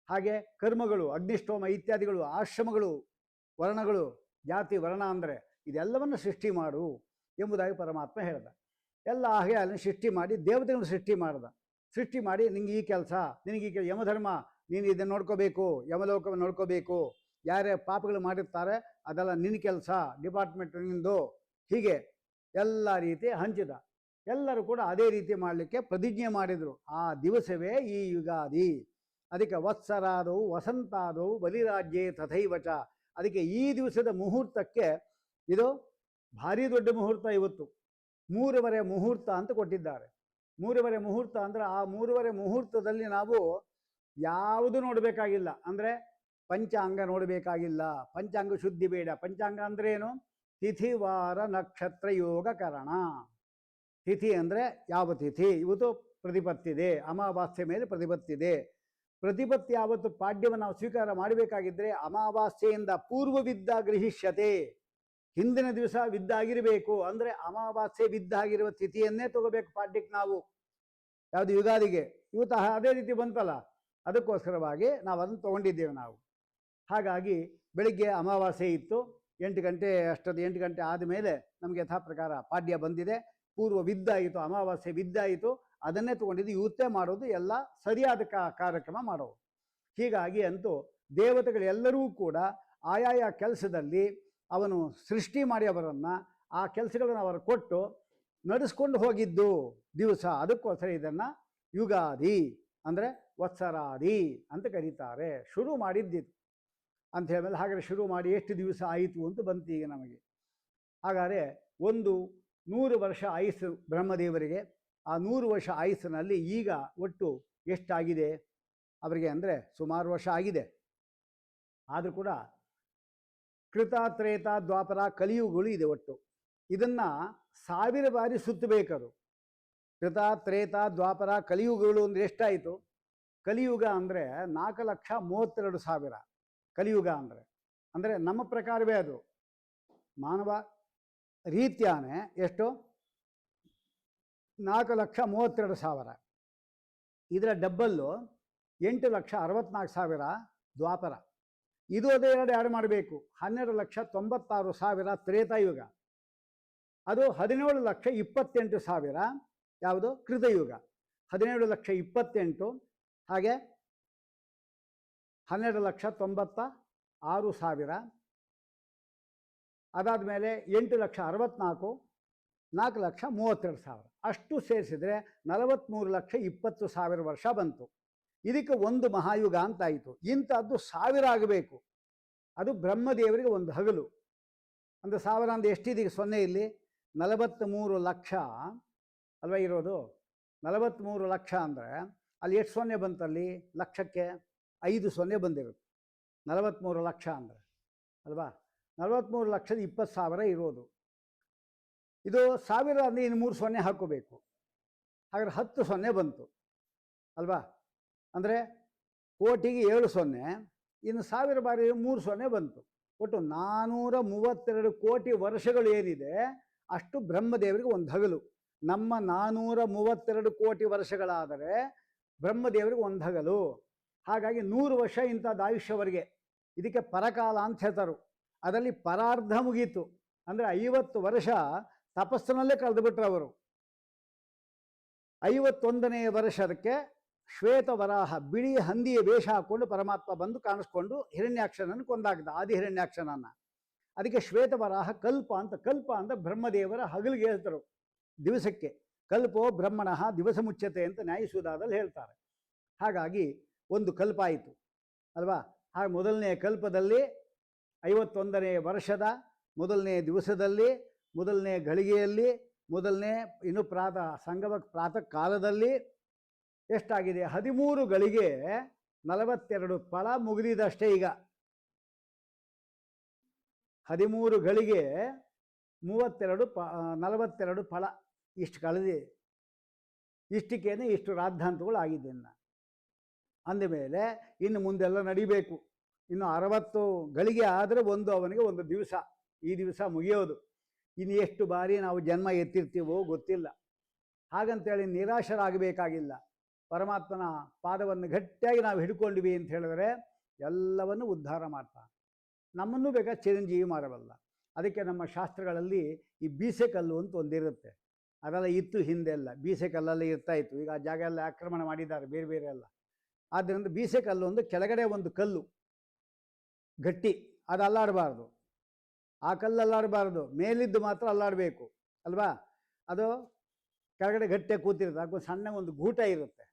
ಹಾಗೆ ಕರ್ಮಗಳು, ಅಗ್ನಿಷ್ಠೋಮ ಇತ್ಯಾದಿಗಳು, ಆಶ್ರಮಗಳು, ವರ್ಣಗಳು, ಜಾತಿ ವರ್ಣ ಅಂದರೆ ಇದೆಲ್ಲವನ್ನು ಸೃಷ್ಟಿ ಮಾಡು ಎಂಬುದಾಗಿ ಪರಮಾತ್ಮ ಹೇಳ್ದ. ಎಲ್ಲ ಹಾಗೆ ಅಲ್ಲಿ ಸೃಷ್ಟಿ ಮಾಡಿ ದೇವತೆಗಳನ್ನು ಸೃಷ್ಟಿ ಮಾಡ್ದ. ಸೃಷ್ಟಿ ಮಾಡಿ ನಿಂಗೆ ಈ ಕೆಲಸ, ನಿನಗೆ ಈ ಯಮಧರ್ಮ, ನೀನು ಇದನ್ನು ನೋಡ್ಕೋಬೇಕು, ಯಮಲೋಕವನ್ನು ನೋಡ್ಕೋಬೇಕು, ಯಾರೇ ಪಾಪಗಳು ಮಾಡಿರ್ತಾರೆ ಅದೆಲ್ಲ ನಿನ್ನ ಕೆಲಸ, ಡಿಪಾರ್ಟ್ಮೆಂಟ್ ನಿಂದು, ಹೀಗೆ ಎಲ್ಲ ರೀತಿ ಹಂಚಿದ. ಎಲ್ಲರೂ ಕೂಡ ಅದೇ ರೀತಿ ಮಾಡಲಿಕ್ಕೆ ಪ್ರತಿಜ್ಞೆ ಮಾಡಿದರು. ಆ ದಿವಸವೇ ಈ ಯುಗಾದಿ. ಅದಕ್ಕೆ ವತ್ಸರಾದವು ವಸಂತಾದವು ಬಲಿರಾಜ್ಯೇ ತಥೈವಚ. ಅದಕ್ಕೆ ಈ ದಿವಸದ ಮುಹೂರ್ತಕ್ಕೆ ಇದು ಭಾರಿ ದೊಡ್ಡ ಮುಹೂರ್ತ. ಇವತ್ತು 3:15 ಮುಹೂರ್ತ ಅಂತ ಕೊಟ್ಟಿದ್ದಾರೆ. 3:15 ಮುಹೂರ್ತ ಅಂದರೆ ಆ 3:15 ಮುಹೂರ್ತದಲ್ಲಿ ನಾವು ಯಾವುದು ನೋಡಬೇಕಾಗಿಲ್ಲ. ಅಂದರೆ ಪಂಚಾಂಗ ನೋಡಬೇಕಾಗಿಲ್ಲ, ಪಂಚಾಂಗ ಶುದ್ಧಿ ಬೇಡ. ಪಂಚಾಂಗ ಅಂದರೆ ಏನು? ತಿಥಿ ವಾರ ನಕ್ಷತ್ರ ಯೋಗ ಕರಣ. ತಿಥಿ ಅಂದರೆ ಯಾವ ತಿಥಿ, ಇವತ್ತು ಪ್ರತಿಪತ್ತಿದೆ, ಅಮಾವಾಸ್ಯೆ ಮೇಲೆ ಪ್ರತಿಪತ್ತಿದೆ. ಪ್ರತಿಪತ್ತಿ ಯಾವತ್ತು ಪಾಡ್ಯವನ್ನು ನಾವು ಸ್ವೀಕಾರ ಮಾಡಬೇಕಾಗಿದ್ದರೆ ಅಮಾವಾಸ್ಯೆಯಿಂದ ಪೂರ್ವವಿದ್ದ ಗೃಹಿಷ್ಯತೆ, ಹಿಂದಿನ ದಿವಸ ವಿದ್ದಾಗಿರಬೇಕು. ಅಂದರೆ ಅಮಾವಾಸ್ಯೆ ವಿದ್ದಾಗಿರುವ ತಿಥಿಯನ್ನೇ ತಗೋಬೇಕು ಪಾಡ್ಯಕ್ಕೆ ನಾವು. ಯಾವುದು? ಯುಗಾದಿಗೆ. ಇವತ್ತು ಅದೇ ರೀತಿ ಬಂತಲ್ಲ, ಅದಕ್ಕೋಸ್ಕರವಾಗಿ ನಾವು ಅದನ್ನು ತೊಗೊಂಡಿದ್ದೇವೆ ನಾವು. ಹಾಗಾಗಿ ಬೆಳಿಗ್ಗೆ ಅಮಾವಾಸ್ಯೆ ಇತ್ತು, 8 ಗಂಟೆ ಅಷ್ಟೊತ್ತು, 8 ಗಂಟೆ ಆದಮೇಲೆ ನಮಗೆ ಯಥಾ ಪ್ರಕಾರ ಪಾಡ್ಯ ಬಂದಿದೆ, ಪೂರ್ವ ವಿದ್ದಾಯಿತು, ಅಮಾವಾಸ್ಯೆ ವಿದ್ದಾಯಿತು, ಅದನ್ನೇ ತೊಗೊಂಡಿದ್ದು. ಇವತ್ತೇ ಮಾಡೋದು, ಎಲ್ಲ ಸರಿಯಾದ ಕಾರ್ಯಕ್ರಮ ಮಾಡೋದು. ಹೀಗಾಗಿ ಅಂತೂ ದೇವತೆಗಳೆಲ್ಲರೂ ಕೂಡ ಆಯಾಯ ಕೆಲಸದಲ್ಲಿ ಅವನು ಸೃಷ್ಟಿ ಮಾಡಿ ಅವರನ್ನು ಆ ಕೆಲಸಗಳನ್ನು ಅವರು ಕೊಟ್ಟು ನಡೆಸ್ಕೊಂಡು ಹೋಗಿದ್ದು ದಿವಸ. ಅದಕ್ಕೋಸ್ಕರ ಇದನ್ನು ಯುಗಾದಿ ಅಂದರೆ ವತ್ಸರಾದಿ ಅಂತ ಕರೀತಾರೆ. ಶುರು ಮಾಡಿದ್ದಿತ್ತು ಅಂತ ಹೇಳಿದ್ಮೇಲೆ ಹಾಗಾದರೆ ಶುರು ಮಾಡಿ ಎಷ್ಟು ದಿವಸ ಆಯಿತು ಅಂತ ಬಂತು ಈಗ ನಮಗೆ. ಹಾಗಾದರೆ 100 ವರ್ಷ ಆಯುಸ್ಸು ಬ್ರಹ್ಮದೇವರಿಗೆ. ಆ 100 ವರ್ಷ ಆಯುಸ್ಸಿನಲ್ಲಿ ಈಗ ಒಟ್ಟು ಎಷ್ಟಾಗಿದೆ ಅವರಿಗೆ ಅಂದರೆ ಸುಮಾರು ವರ್ಷ ಆಗಿದೆ. ಆದರೂ ಕೂಡ ಕೃತ, ತ್ರೇತ, ದ್ವಾಪರ, ಕಲಿಯುಗಗಳು ಇದೆ ಒಟ್ಟು. ಇದನ್ನು 1000 ಬಾರಿ ಸುತ್ತಬೇಕದು. ಕೃತ, ತ್ರೇತ, ದ್ವಾಪರ, ಕಲಿಯುಗಗಳು ಅಂದರೆ ಎಷ್ಟಾಯಿತು? ಕಲಿಯುಗ ಅಂದರೆ 4,32,000 ಕಲಿಯುಗ ಅಂದರೆ ನಮ್ಮ ಪ್ರಕಾರವೇ ಅದು. ಮಾನವ ರೀತ್ಯಾನೇ ಎಷ್ಟು? 4,32,000. ಇದರ ಡಬ್ಬಲ್ಲು 8,64,000 ದ್ವಾಪರ. ಇದು ಅದೇ ಎರಡು ಮಾಡಬೇಕು. 12,96,000 ತ್ರೇತಾಯುಗ. ಅದು 17,28,000 ಯಾವುದು? ಕೃತಯುಗ. 17,28,000 ಹಾಗೆ 12,96,000. ಅದಾದ ಮೇಲೆ 8,64,000, 4,32,000 ಅಷ್ಟು ಸೇರಿಸಿದರೆ 43,20,000 ವರ್ಷ ಬಂತು. ಇದಕ್ಕೆ ಒಂದು ಮಹಾಯುಗ ಅಂತಾಯಿತು. ಇಂಥದ್ದು 1000 ಆಗಬೇಕು. ಅದು ಬ್ರಹ್ಮದೇವರಿಗೆ ಒಂದು ಹಗಲು. ಅಂದರೆ 1000 ಅಂದರೆ ಎಷ್ಟಿದೆ? 0 ಇಲ್ಲಿ 43 ಲಕ್ಷ ಅಲ್ವಾ ಇರೋದು? 43 ಲಕ್ಷ ಅಂದರೆ ಅಲ್ಲಿ ಎಷ್ಟು 0 ಬಂತಲ್ಲಿ? ಲಕ್ಷಕ್ಕೆ 5 0 ಬಂದಿರುತ್ತೆ. 43 ಲಕ್ಷ ಅಂದರೆ ಅಲ್ವಾ? 43,20,000 ಇರೋದು. ಇದು 1000 ಅಂದರೆ ಇನ್ನು 3 0 ಹಾಕೋಬೇಕು. ಹಾಗಾದ್ರೆ 10 0 ಬಂತು ಅಲ್ವಾ? ಅಂದರೆ ಕೋಟಿಗೆ 7 0, ಇನ್ನು 1000 ಬಾರಿ 3 0 ಬಂತು. ಒಟ್ಟು 432 ಕೋಟಿ ವರ್ಷಗಳು ಏನಿದೆ ಅಷ್ಟು ಬ್ರಹ್ಮದೇವರಿಗೆ ಒಂದು ಹಗಲು. ನಮ್ಮ 432 ಕೋಟಿ ವರ್ಷಗಳಾದರೆ ಬ್ರಹ್ಮದೇವರಿಗೆ ಒಂದು ಹಗಲು. ಹಾಗಾಗಿ 100 ವರ್ಷ ಇಂಥದ್ದು ಆಯುಷ್ಯವರೆಗೆ. ಇದಕ್ಕೆ ಪರಕಾಲ ಅಂತ ಹೇಳ್ತಾರೆ. ಅದರಲ್ಲಿ ಪರಾರ್ಧ ಮುಗೀತು. ಅಂದರೆ 50 ವರ್ಷ ತಪಸ್ಸಿನಲ್ಲೇ ಕಳೆದುಬಿಟ್ರು ಅವರು. 51ನೇ ವರ್ಷಕ್ಕೆ ಶ್ವೇತವರಾಹ, ಬಿಳಿ ಹಂದಿಯ ವೇಷ ಹಾಕ್ಕೊಂಡು ಪರಮಾತ್ಮ ಬಂದು ಕಾಣಿಸ್ಕೊಂಡು ಹಿರಣ್ಯಾಕ್ಷನನ್ನು ಕೊಂದಾಗ್ದ, ಆದಿ ಹಿರಣ್ಯಾಕ್ಷನನ್ನು. ಅದಕ್ಕೆ ಶ್ವೇತವರಾಹ ಕಲ್ಪ ಅಂತ. ಕಲ್ಪ ಅಂದರೆ ಬ್ರಹ್ಮದೇವರ ಹಗಲಿಗೆ ಹೇಳ್ತಾರೆ, ದಿವಸಕ್ಕೆ. ಕಲ್ಪೋ ಬ್ರಹ್ಮಣಃ ದಿವಸ ಮುಚ್ಚತೆ ಅಂತ ನ್ಯಾಯಸೂದಾದಲ್ಲಿ ಹೇಳ್ತಾರೆ. ಹಾಗಾಗಿ ಒಂದು ಕಲ್ಪ ಆಯಿತು ಅಲ್ವಾ? ಹಾಗೆ ಮೊದಲನೇ ಕಲ್ಪದಲ್ಲಿ 51ನೇ ವರ್ಷದ ಮೊದಲನೇ ದಿವಸದಲ್ಲಿ, ಮೊದಲನೇ ಗಳಿಗೆಯಲ್ಲಿ, ಮೊದಲನೇ ಇನ್ನು ಪ್ರಾತಃ ಕಾಲದಲ್ಲಿ ಎಷ್ಟಾಗಿದೆ? 13 ಗಳಿಗೆ 42 ಫಲ ಮುಗಿದಿದಷ್ಟೇ. ಈಗ 13 ಗಳಿಗೆ 42 ಫಲ ಇಷ್ಟು ಕಳೆದಿ. ಇಷ್ಟಕ್ಕೇನೆ ಇಷ್ಟು ರಾದ್ಧಾಂತಗಳು ಆಗಿದೆ. ಅಂದಮೇಲೆ ಇನ್ನು ಮುಂದೆಲ್ಲ ನಡಿಬೇಕು. ಇನ್ನು 60 ಗಳಿಗೆ ಆದರೆ ಅವನಿಗೆ ಒಂದು ದಿವಸ. ಈ ದಿವಸ ಮುಗಿಯೋದು. ಇನ್ನು ಎಷ್ಟು ಬಾರಿ ನಾವು ಜನ್ಮ ಎತ್ತಿರ್ತೀವೋ ಗೊತ್ತಿಲ್ಲ. ಹಾಗಂತೇಳಿ ನಿರಾಶರಾಗಬೇಕಾಗಿಲ್ಲ. ಪರಮಾತ್ಮನ ಪಾದವನ್ನು ಗಟ್ಟಿಯಾಗಿ ನಾವು ಹಿಡ್ಕೊಂಡ್ವಿ ಅಂತ ಹೇಳಿದ್ರೆ ಎಲ್ಲವನ್ನು ಉದ್ಧಾರ ಮಾಡ್ತಾನೆ. ನಮ್ಮನ್ನು ಬೇಕಾದ ಚಿರಂಜೀವಿ ಮಾಡಬಲ್ಲ. ಅದಕ್ಕೆ ನಮ್ಮ ಶಾಸ್ತ್ರಗಳಲ್ಲಿ ಈ ಬೀಸೆಕಲ್ಲು ಅಂತ ಒಂದಿರುತ್ತೆ. ಅದೆಲ್ಲ ಇತ್ತು ಹಿಂದೆಲ್ಲ, ಬೀಸೆಕಲ್ಲಲ್ಲಿ ಇರ್ತಾಯಿತ್ತು. ಈಗ ಆ ಜಾಗ ಎಲ್ಲ ಆಕ್ರಮಣ ಮಾಡಿದ್ದಾರೆ ಬೇರೆ ಬೇರೆ ಎಲ್ಲ. ಆದ್ದರಿಂದ ಬೀಸೆಕಲ್ಲು ಒಂದು ಕೆಳಗಡೆ ಒಂದು ಕಲ್ಲು ಗಟ್ಟಿ, ಅದು ಅಲ್ಲಾಡಬಾರ್ದು. ಆ ಕಲ್ಲು ಅಲ್ಲಾಡಬಾರ್ದು, ಮೇಲಿದ್ದು ಮಾತ್ರ ಅಲ್ಲಾಡಬೇಕು ಅಲ್ವಾ. ಅದು ಕೆಳಗಡೆ ಗಟ್ಟಿಯಾಗಿ ಕೂತಿರುತ್ತೆ. ಅದಕ್ಕೊಂದು ಸಣ್ಣ ಒಂದು ಗೂಟ ಇರುತ್ತೆ.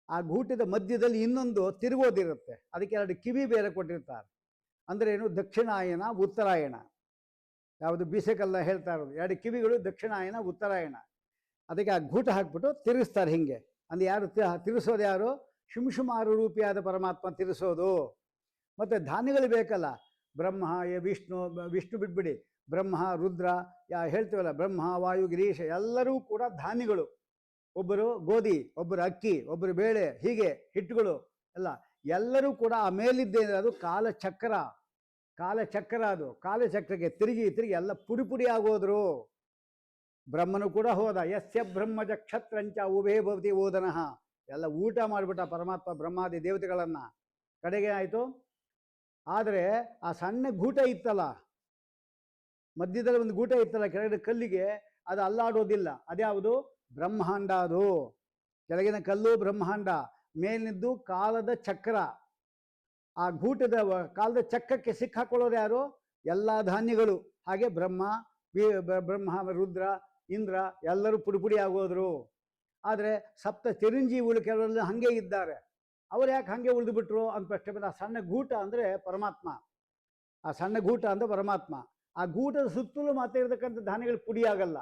ಆ ಗೂಟದ ಮಧ್ಯದಲ್ಲಿ ಇನ್ನೊಂದು ತಿರುಗೋದಿರುತ್ತೆ. ಅದಕ್ಕೆ 2 ಕಿವಿ ಬೇರೆ ಕೊಟ್ಟಿರ್ತಾರೆ. ಅಂದರೆ ಏನು, ದಕ್ಷಿಣಾಯನ ಉತ್ತರಾಯಣ. ಯಾವುದು ಬೀಸೆಕಲ್ಲ ಹೇಳ್ತಾ ಇರೋದು, 2 ಕಿವಿಗಳು ದಕ್ಷಿಣಾಯನ ಉತ್ತರಾಯಣ. ಅದಕ್ಕೆ ಆ ಗೂಟ ಹಾಕ್ಬಿಟ್ಟು ತಿರುಗಿಸ್ತಾರೆ ಹಿಂಗೆ. ಅಂದರೆ ಯಾರು ತಿರುಗಿಸೋದು ಯಾರು? ಶುಂಶುಮಾರು ರೂಪಿಯಾದ ಪರಮಾತ್ಮ ತಿರುಗಿಸೋದು. ಮತ್ತು ಧಾನ್ಯಗಳು ಬೇಕಲ್ಲ, ಬ್ರಹ್ಮ ವಿಷ್ಣು ಬಿಟ್ಬಿಡಿ, ಬ್ರಹ್ಮ ರುದ್ರ ಹೇಳ್ತೀವಲ್ಲ, ಬ್ರಹ್ಮ ವಾಯು ಗಿರೀಶ ಎಲ್ಲರೂ ಕೂಡ ಧಾನ್ಯಗಳು. ಒಬ್ಬರು ಗೋಧಿ, ಒಬ್ಬರು ಅಕ್ಕಿ, ಒಬ್ಬರು ಬೇಳೆ, ಹೀಗೆ ಹಿಟ್ಟುಗಳು ಎಲ್ಲರೂ ಕೂಡ ಆ ಮೇಲಿದ್ದೇನೆ ಅದು ಕಾಲಚಕ್ರ. ಅದು ಕಾಲಚಕ್ರಕ್ಕೆ ತಿರುಗಿ ಎಲ್ಲ ಪುಡಿ ಆಗೋದ್ರು. ಬ್ರಹ್ಮನು ಕೂಡ ಹೋದ. ಯಸ್ಯ ಬ್ರಹ್ಮಜ ಕ್ಷತ್ರಂಚ ಉಭೇ ಭವತಿ ಓದನಃ. ಎಲ್ಲ ಊಟ ಮಾಡಿಬಿಟ್ಟ ಪರಮಾತ್ಮ ಬ್ರಹ್ಮಾದಿ ದೇವತೆಗಳನ್ನು. ಕಡೆಗೆ ಆಯಿತು. ಆದರೆ ಆ ಸಣ್ಣ ಗೂಟ ಇತ್ತಲ್ಲ, ಮಧ್ಯದಲ್ಲಿ ಒಂದು ಗೂಟ ಇತ್ತಲ್ಲ ಕೆಳಗಡೆ ಕಲ್ಲಿಗೆ, ಅದು ಅಲ್ಲಾಡೋದಿಲ್ಲ. ಅದ್ಯಾವುದು? ಬ್ರಹ್ಮಾಂಡ. ಅದು ಕೆಳಗಿನ ಕಲ್ಲು ಬ್ರಹ್ಮಾಂಡ, ಮೇಲಿನದ್ದು ಕಾಲದ ಚಕ್ರ. ಆ ಗೂಟದ ಕಾಲದ ಚಕ್ರಕ್ಕೆ ಸಿಕ್ಕಾಕೊಳ್ಳೋರು ಯಾರು? ಎಲ್ಲ ಧಾನ್ಯಗಳು. ಹಾಗೆ ಬ್ರಹ್ಮ ರುದ್ರ ಇಂದ್ರ ಎಲ್ಲರೂ ಪುಡಿ ಆಗೋದ್ರು. ಆದರೆ ಸಪ್ತ ಚಿರಂಜೀವಿಗಳು ಕೆಲವರೆಲ್ಲ ಹಾಗೆ ಇದ್ದಾರೆ. ಅವ್ರು ಯಾಕೆ ಹಾಗೆ ಉಳಿದು ಬಿಟ್ರು ಅಂತ ಪ್ರಶ್ನೆ ಬಂದ. ಆ ಸಣ್ಣ ಗೂಟ ಅಂದರೆ ಪರಮಾತ್ಮ. ಆ ಸಣ್ಣ ಗೂಟ ಅಂದರೆ ಪರಮಾತ್ಮ. ಆ ಗೂಟದ ಸುತ್ತಲೂ ಮಾತ್ರ ಇರತಕ್ಕಂಥ ಧಾನ್ಯಗಳು ಪುಡಿ ಆಗಲ್ಲ.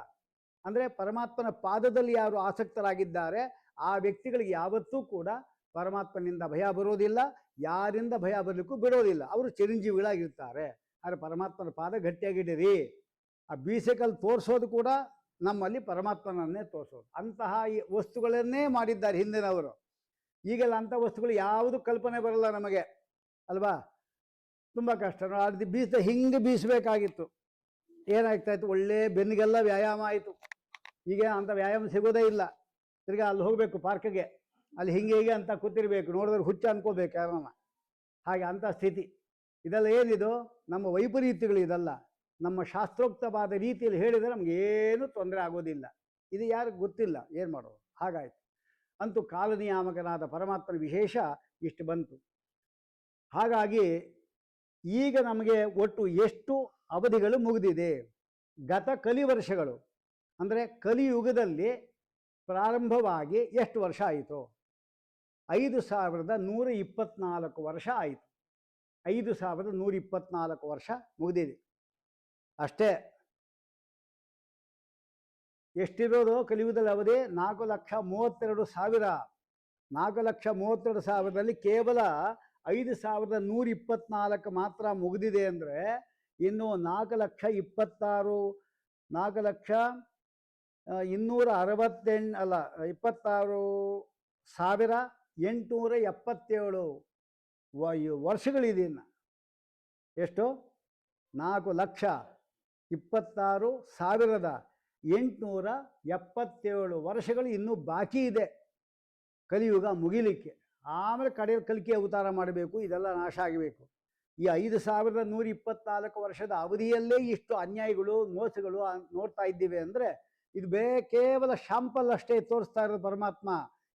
ಅಂದರೆ ಪರಮಾತ್ಮನ ಪಾದದಲ್ಲಿ ಯಾರು ಆಸಕ್ತರಾಗಿದ್ದಾರೆ ಆ ವ್ಯಕ್ತಿಗಳಿಗೆ ಯಾವತ್ತೂ ಕೂಡ ಪರಮಾತ್ಮನಿಂದ ಭಯ ಬರೋದಿಲ್ಲ, ಯಾರಿಂದ ಭಯ ಬರಲಿಕ್ಕೂ ಬಿಡೋದಿಲ್ಲ. ಅವರು ಚಿರಂಜೀವಿಗಳಾಗಿರ್ತಾರೆ. ಆದರೆ ಪರಮಾತ್ಮನ ಪಾದ ಗಟ್ಟಿಯಾಗಿಡಿರಿ. ಆ ಬೀಸೆಕಲ್ ತೋರಿಸೋದು ಕೂಡ ನಮ್ಮಲ್ಲಿ ಪರಮಾತ್ಮನನ್ನೇ ತೋರಿಸೋದು. ಅಂತಹ ಈ ವಸ್ತುಗಳನ್ನೇ ಮಾಡಿದ್ದಾರೆ ಹಿಂದಿನವರು. ಈಗೆಲ್ಲ ಅಂಥ ವಸ್ತುಗಳು ಯಾವುದು ಕಲ್ಪನೆ ಬರಲ್ಲ ನಮಗೆ ಅಲ್ವಾ. ತುಂಬ ಕಷ್ಟ. ಅದು ಹಿಂಗೆ ಬೀಸಬೇಕಾಗಿತ್ತು. ಏನಾಗ್ತಾಯಿತ್ತು, ಒಳ್ಳೆ ಬೆನ್ನಿಗೆಲ್ಲ ವ್ಯಾಯಾಮ ಆಯಿತು. ಈಗ ಅಂಥ ವ್ಯಾಯಾಮ ಸಿಗೋದೇ ಇಲ್ಲ. ತಿರ್ಗಿ ಅಲ್ಲಿ ಹೋಗಬೇಕು ಪಾರ್ಕ್ಗೆ, ಅಲ್ಲಿ ಹೀಗೆ ಅಂತ ಕೂತಿರ್ಬೇಕು, ನೋಡಿದ್ರೆ ಹುಚ್ಚ ಅನ್ಕೋಬೇಕು ಯಾರನ್ನ. ಹಾಗೆ ಅಂಥ ಸ್ಥಿತಿ. ಇದೆಲ್ಲ ಏನಿದು? ನಮ್ಮ ವೈಪರೀತ್ಯಗಳು. ಇದೆಲ್ಲ ನಮ್ಮ ಶಾಸ್ತ್ರೋಕ್ತವಾದ ರೀತಿಯಲ್ಲಿ ಹೇಳಿದರೆ ನಮಗೇನು ತೊಂದರೆ ಆಗೋದಿಲ್ಲ. ಇದು ಯಾರಿಗೆ ಗೊತ್ತಿಲ್ಲ, ಏನು ಮಾಡೋದು. ಹಾಗಾಯಿತು. ಅಂತೂ ಕಾಲನಿಯಾಮಕನಾದ ಪರಮಾತ್ಮನ ವಿಶೇಷ ಇಷ್ಟು ಬಂತು. ಹಾಗಾಗಿ ಈಗ ನಮಗೆ ಒಟ್ಟು ಎಷ್ಟು ಅವಧಿಗಳು ಮುಗಿದಿದೆ? ಗತ ಕಲಿವರ್ಷಗಳು ಅಂದರೆ ಕಲಿಯುಗದಲ್ಲಿ ಪ್ರಾರಂಭವಾಗಿ ಎಷ್ಟು ವರ್ಷ ಆಯಿತು? 5124 ವರ್ಷ ಆಯಿತು. 5124 ವರ್ಷ ಮುಗಿದಿದೆ ಅಷ್ಟೇ. ಎಷ್ಟಿರೋದು ಕಲಿಯುಗದಲ್ಲಿ ಅವಧಿ? 4,32,000. 4,32,000ರಲ್ಲಿ ಕೇವಲ 5,124 ಮಾತ್ರ ಮುಗಿದಿದೆ. ಅಂದರೆ ಇನ್ನು 26,877 ವರ್ಷಗಳಿದೆ. ಎಷ್ಟು? 4,26,877 ವರ್ಷಗಳು ಇನ್ನೂ ಬಾಕಿ ಇದೆ ಕಲಿಯುಗ ಮುಗಿಲಿಕ್ಕೆ. ಆಮೇಲೆ ಕಡೆಯಲ್ಲಿ ಕಲ್ಕಿ ಅವತಾರ ಮಾಡಬೇಕು. ಇದೆಲ್ಲ ನಾಶ ಆಗಬೇಕು. ಈ 5,124 ವರ್ಷದ ಅವಧಿಯಲ್ಲೇ ಇಷ್ಟು ಅನ್ಯಾಯಗಳು ಮೋಸಗಳು ನೋಡ್ತಾ ಇದ್ದೀವಿ ಅಂದರೆ ಇದು ಕೇವಲ ಶಾಂಪಲ್ ಅಷ್ಟೇ ತೋರಿಸ್ತಾ ಇರೋದು ಪರಮಾತ್ಮ.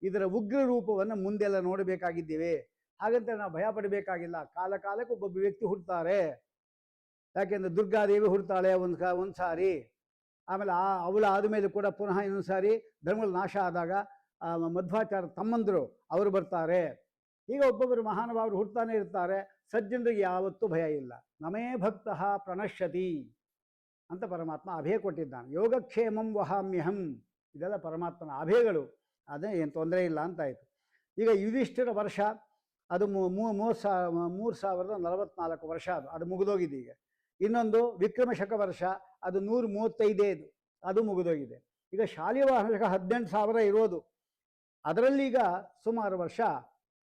ಇದರ ಉಗ್ರ ರೂಪವನ್ನು ಮುಂದೆಲ್ಲ ನೋಡಬೇಕಾಗಿದ್ದೀವಿ. ಹಾಗಂತ ನಾವು ಭಯ ಪಡಬೇಕಾಗಿಲ್ಲ. ಕಾಲಕ್ಕೆ ಒಬ್ಬೊಬ್ಬ ವ್ಯಕ್ತಿ ಹುಡ್ತಾರೆ. ಯಾಕೆಂದರೆ ದುರ್ಗಾದೇವಿ ಹುಡ್ತಾಳೆ ಒಂದು ಸಾರಿ, ಆಮೇಲೆ ಅವಳು ಆದಮೇಲೆ ಕೂಡ ಪುನಃ ಇನ್ನೊಂದು ಸಾರಿ ಧರ್ಮಗಳ ನಾಶ ಆದಾಗ ಮಧ್ವಾಚಾರ ತಮ್ಮಂದರು ಅವರು ಬರ್ತಾರೆ. ಈಗ ಒಬ್ಬೊಬ್ಬರು ಮಹಾನುಭಾವರು ಹುಡ್ತಾನೆ ಇರ್ತಾರೆ. ಸಜ್ಜನರಿಗೆ ಯಾವತ್ತೂ ಭಯ ಇಲ್ಲ. ನಮೇ ಭಕ್ತ ಪ್ರಣಶ್ಯತಿ ಅಂತ ಪರಮಾತ್ಮ ಅಭಯ ಕೊಟ್ಟಿದ್ದಾನೆ. ಯೋಗಕ್ಷೇಮಂ ವಹಾಮ್ಯಹಂ. ಇದೆಲ್ಲ ಪರಮಾತ್ಮನ ಅಭಯಗಳು. ಅದೇ ಏನು ತೊಂದರೆ ಇಲ್ಲ ಅಂತಾಯಿತು. ಈಗ ಯುಧಿಷ್ಠಿರ ವರ್ಷ ಅದು 3,044 ವರ್ಷ. ಅದು ಮುಗಿದೋಗಿದೆ. ಈಗ ಇನ್ನೊಂದು ವಿಕ್ರಮಶಕ ವರ್ಷ, ಅದು 135 ಅದು ಮುಗಿದೋಗಿದೆ. ಈಗ ಶಾಲಿವಾಹನ ಶಕ 18,000 ಇರೋದು. ಅದರಲ್ಲೀಗ ಸುಮಾರು ವರ್ಷ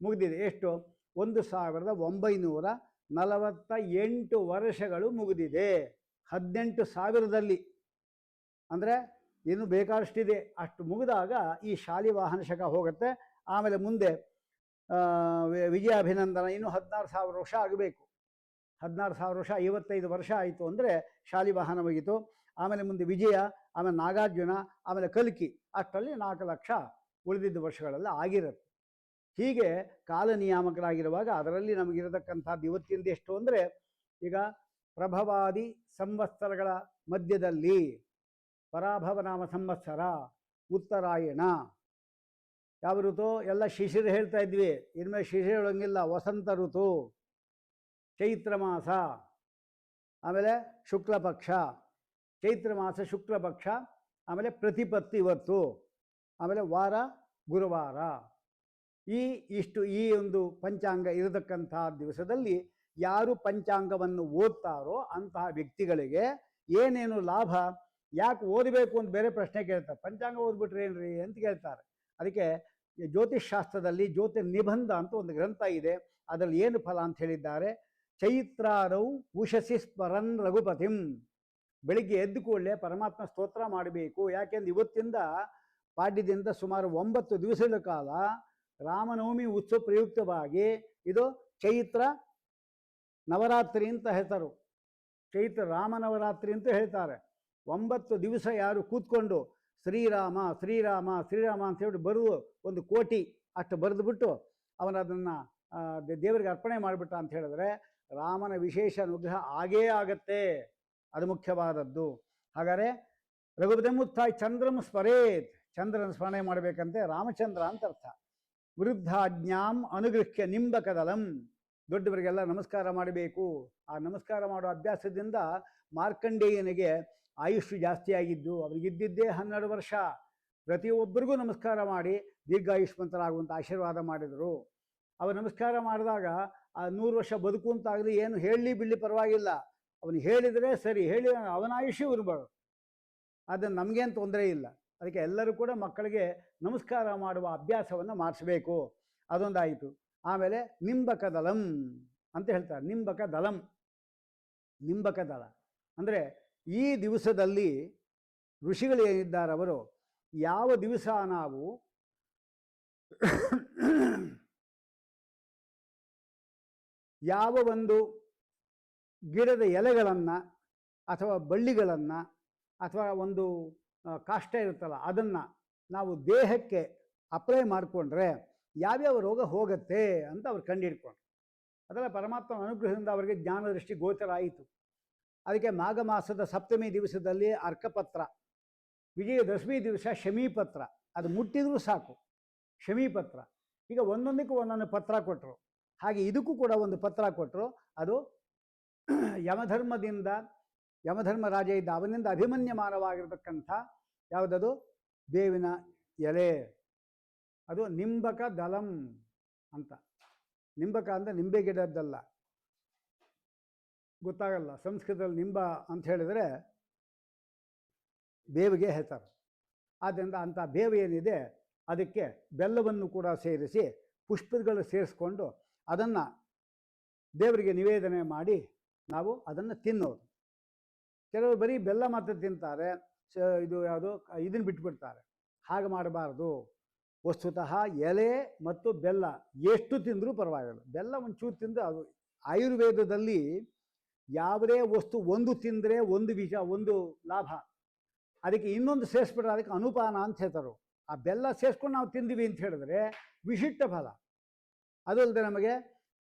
ಮುಗಿದಿದೆ. ಎಷ್ಟು? 1,948 ವರ್ಷಗಳು ಮುಗಿದಿದೆ 18,000ದಲ್ಲಿ. ಅಂದರೆ ಇನ್ನು ಬೇಕಾದಷ್ಟಿದೆ. ಅಷ್ಟು ಮುಗಿದಾಗ ಈ ಶಾಲಿವಾಹನ ಶಕ ಹೋಗುತ್ತೆ. ಆಮೇಲೆ ಮುಂದೆ ವಿಜಯಾಭಿನಂದನ ಇನ್ನೂ 16,000 ವರ್ಷ ಆಗಬೇಕು. 16,000 ವರ್ಷ, 55 ವರ್ಷ ಆಯಿತು ಅಂದರೆ ಶಾಲಿವಾಹನ ಮುಗಿತು. ಆಮೇಲೆ ಮುಂದೆ ವಿಜಯ, ಆಮೇಲೆ ನಾಗಾರ್ಜುನ, ಆಮೇಲೆ ಕಲ್ಕಿ, ಅಷ್ಟರಲ್ಲಿ 4 ಲಕ್ಷ ಉಳಿದಿದ್ದ ವರ್ಷಗಳೆಲ್ಲ ಆಗಿರುತ್ತೆ. ಹೀಗೆ ಕಾಲ ನಿಯಾಮಕರಾಗಿರುವಾಗ ಅದರಲ್ಲಿ ನಮಗಿರತಕ್ಕಂಥದ್ದು ಇವತ್ತಿಂದ ಎಷ್ಟು ಅಂದರೆ, ಈಗ ಪ್ರಭವಾದಿ ಸಂವತ್ಸರಗಳ ಮಧ್ಯದಲ್ಲಿ ಪರಾಭವ ನಾಮ ಸಂವತ್ಸರ, ಉತ್ತರಾಯಣ, ಯಾವ ಋತು ಎಲ್ಲ ಶಿಶಿರ ಹೇಳ್ತಾ ಇದ್ವಿ, ಇನ್ಮೇಲೆ ಶಿಶಿರ ಹೇಳೋಂಗಿಲ್ಲ, ವಸಂತ ಋತು, ಚೈತ್ರ ಮಾಸ, ಆಮೇಲೆ ಶುಕ್ಲ ಪಕ್ಷ, ಚೈತ್ರ ಮಾಸ ಶುಕ್ಲ ಪಕ್ಷ, ಆಮೇಲೆ ಪ್ರತಿಪತ್ತಿ ಇವತ್ತು, ಆಮೇಲೆ ವಾರ ಗುರುವಾರ. ಈ ಒಂದು ಪಂಚಾಂಗ ಇರತಕ್ಕಂಥ ದಿವಸದಲ್ಲಿ ಯಾರು ಪಂಚಾಂಗವನ್ನು ಓದ್ತಾರೋ ಅಂತಹ ವ್ಯಕ್ತಿಗಳಿಗೆ ಏನೇನು ಲಾಭ, ಯಾಕೆ ಓದಬೇಕು ಅಂತ ಬೇರೆ ಪ್ರಶ್ನೆ ಕೇಳ್ತಾರೆ. ಪಂಚಾಂಗ ಓದ್ಬಿಟ್ರೆ ಏನ್ರಿ ಅಂತ ಕೇಳ್ತಾರೆ. ಅದಕ್ಕೆ ಜ್ಯೋತಿಷ್ ಶಾಸ್ತ್ರದಲ್ಲಿ ಜ್ಯೋತಿ ನಿಬಂಧ ಅಂತ ಒಂದು ಗ್ರಂಥ ಇದೆ. ಅದರಲ್ಲಿ ಏನು ಫಲ ಅಂತ ಹೇಳಿದ್ದಾರೆ, ಚೈತ್ರಾರೌ ಉಷಸಿ ಸ್ಮರನ್ ರಘುಪತಿಂ. ಬೆಳಿಗ್ಗೆ ಎದ್ದು ಕೂಡಲೇ ಪರಮಾತ್ಮ ಸ್ತೋತ್ರ ಮಾಡಬೇಕು. ಯಾಕೆಂದ್ರೆ ಇವತ್ತಿಂದ ಪಾಡ್ಯದಿಂದ ಸುಮಾರು 9 ದಿವಸಗಳ ಕಾಲ ರಾಮನವಮಿ ಉತ್ಸವ ಪ್ರಯುಕ್ತವಾಗಿ ಇದು ಚೈತ್ರ ನವರಾತ್ರಿ ಅಂತ ಹೇಳ್ತಾರೆ. ಚೈತ್ರ ರಾಮನವರಾತ್ರಿ ಅಂತ ಹೇಳ್ತಾರೆ. 9 ದಿವಸ ಯಾರು ಕೂತ್ಕೊಂಡು ಶ್ರೀರಾಮ ಶ್ರೀರಾಮ ಶ್ರೀರಾಮ ಅಂತ ಹೇಳಿ ಬರುವ ಒಂದು ಕೋಟಿ ಅಷ್ಟು ಬರೆದುಬಿಟ್ಟು ಅವನದನ್ನು ದೇವರಿಗೆ ಅರ್ಪಣೆ ಮಾಡಿಬಿಟ್ಟ ಅಂತ ಹೇಳಿದ್ರೆ ರಾಮನ ವಿಶೇಷ ಅನುಗ್ರಹ ಆಗೇ ಆಗತ್ತೆ. ಅದು ಮುಖ್ಯವಾದದ್ದು. ಹಾಗಾದರೆ ರಘುಪತಿಮುತ್ಥಾಯ್ ಚಂದ್ರಂ ಸ್ಮರೇತ್, ಚಂದ್ರನ ಸ್ಮರಣೆ ಮಾಡಬೇಕಂತೆ, ರಾಮಚಂದ್ರ ಅಂತ ಅರ್ಥ. ವೃದ್ಧಾಜ್ಞಾಂ ಅನುಗೃಹ್ಯ ನಿಂಬಕದಲಂ, ದೊಡ್ಡವರಿಗೆಲ್ಲ ನಮಸ್ಕಾರ ಮಾಡಬೇಕು. ಆ ನಮಸ್ಕಾರ ಮಾಡೋ ಅಭ್ಯಾಸದಿಂದ ಮಾರ್ಕಂಡೇಯನಿಗೆ ಆಯುಷ್ಯು ಜಾಸ್ತಿ ಆಗಿದ್ದು, ಅವರಿಗಿದ್ದಿದ್ದೇ 12 ವರ್ಷ. ಪ್ರತಿಯೊಬ್ಬರಿಗೂ ನಮಸ್ಕಾರ ಮಾಡಿ ದೀರ್ಘಾಯುಷ್ಮಂತರಾಗುವಂಥ ಆಶೀರ್ವಾದ ಮಾಡಿದರು. ಅವರು ನಮಸ್ಕಾರ ಮಾಡಿದಾಗ ಆ 100 ವರ್ಷ ಬದುಕು ಅಂತಾಗಲಿ, ಏನು ಹೇಳಲಿ ಬಿಡಲಿ ಪರವಾಗಿಲ್ಲ, ಅವನು ಹೇಳಿದರೆ ಸರಿ, ಹೇಳಿ ಅವನ ಆಯುಷ್ಯ ಇರಬಾರ್ದು. ಅದನ್ನು ನಮಗೇನು ತೊಂದರೆ ಇಲ್ಲ. ಅದಕ್ಕೆ ಎಲ್ಲರೂ ಕೂಡ ಮಕ್ಕಳಿಗೆ ನಮಸ್ಕಾರ ಮಾಡುವ ಅಭ್ಯಾಸವನ್ನು ಮಾಡಿಸ್ಬೇಕು. ಅದೊಂದಾಯಿತು. ಆಮೇಲೆ ನಿಂಬಕ ದಲಂ ಅಂತ ಹೇಳ್ತಾರೆ. ನಿಂಬಕ ದಲಂ, ನಿಂಬಕ ದಳ ಅಂದರೆ ಈ ದಿವಸದಲ್ಲಿ ಋಷಿಗಳು ಏನಿದ್ದಾರೆ ಅವರು ಯಾವ ದಿವಸ ನಾವು ಯಾವ ಒಂದು ಗಿಡದ ಎಲೆಗಳನ್ನು ಅಥವಾ ಬಳ್ಳಿಗಳನ್ನು ಅಥವಾ ಒಂದು ಕಾಷ್ಟ ಇರುತ್ತಲ್ಲ ಅದನ್ನು ನಾವು ದೇಹಕ್ಕೆ ಅಪ್ಲೈ ಮಾಡಿಕೊಂಡ್ರೆ ಯಾವ್ಯಾವ ರೋಗ ಹೋಗುತ್ತೆ ಅಂತ ಅವ್ರು ಕಂಡುಹಿಡ್ಕೊಂಡ್ರು. ಅದೆಲ್ಲ ಪರಮಾತ್ಮನ ಅನುಗ್ರಹದಿಂದ ಅವರಿಗೆ ಜ್ಞಾನದೃಷ್ಟಿ ಗೋಚರ ಆಯಿತು. ಅದಕ್ಕೆ ಮಾಘ ಮಾಸದ ಸಪ್ತಮಿ ದಿವಸದಲ್ಲಿ ಅರ್ಕಪತ್ರ, ವಿಜಯದಶಮಿ ದಿವಸ ಶಮೀಪತ್ರ, ಅದು ಮುಟ್ಟಿದರೂ ಸಾಕು ಶಮೀಪತ್ರ. ಈಗ ಒಂದೊಂದಕ್ಕೂ ಒಂದೊಂದು ಪತ್ರ ಕೊಟ್ಟರು. ಹಾಗೆ ಇದಕ್ಕೂ ಕೂಡ ಒಂದು ಪತ್ರ ಕೊಟ್ಟರು. ಅದು ಯಮಧರ್ಮ ರಾಜ ಇದ್ದ ಅವನಿಂದ ಅಭಿಮನ್ಯಮಾನವಾಗಿರತಕ್ಕಂಥ ಯಾವುದದು ಬೇವಿನ ಎಲೆ, ಅದು ನಿಂಬಕ ದಲಂ ಅಂತ. ನಿಂಬಕ ಅಂದರೆ ನಿಂಬೆ ಗಿಡದ್ದಲ್ಲ, ಗೊತ್ತಾಗಲ್ಲ ಸಂಸ್ಕೃತದಲ್ಲಿ. ನಿಂಬ ಅಂತ ಹೇಳಿದರೆ ಬೇವಿಗೆ ಹೇಳ್ತಾರೆ. ಆದ್ದರಿಂದ ಅಂಥ ಬೇವು ಏನಿದೆ ಅದಕ್ಕೆ ಬೆಲ್ಲವನ್ನು ಕೂಡ ಸೇರಿಸಿ ಪುಷ್ಪಗಳು ಸೇರಿಸ್ಕೊಂಡು ಅದನ್ನು ದೇವರಿಗೆ ನಿವೇದನೆ ಮಾಡಿ ನಾವು ಅದನ್ನು ತಿನ್ನೋದು. ಕೆಲವರು ಬರೀ ಬೆಲ್ಲ ಮಾತ್ರ ತಿಂತಾರೆ, ಇದು ಯಾವುದು ಇದನ್ನು ಬಿಟ್ಬಿಡ್ತಾರೆ. ಹಾಗೆ ಮಾಡಬಾರ್ದು. ವಸ್ತುತಃ ಎಲೆ ಮತ್ತು ಬೆಲ್ಲ ಎಷ್ಟು ತಿಂದರೂ ಪರವಾಗಿಲ್ಲ. ಬೆಲ್ಲ ಒಂಚೂರು ತಿಂದರೆ ಅದು ಆಯುರ್ವೇದದಲ್ಲಿ ಯಾವುದೇ ವಸ್ತು ಒಂದು ತಿಂದರೆ ಒಂದು ವಿಷ, ಒಂದು ಲಾಭ, ಅದಕ್ಕೆ ಇನ್ನೊಂದು ಸೇರಿಸ್ಬಿಟ್ರೆ ಅದಕ್ಕೆ ಅನುಪಾನ ಅಂತ ಹೇಳ್ತಾರೆ. ಆ ಬೆಲ್ಲ ಸೇರಿಸ್ಕೊಂಡು ನಾವು ತಿಂದಿವಿ ಅಂತ ಹೇಳಿದ್ರೆ ವಿಶಿಷ್ಟ ಫಲ. ಅದಲ್ಲದೆ ನಮಗೆ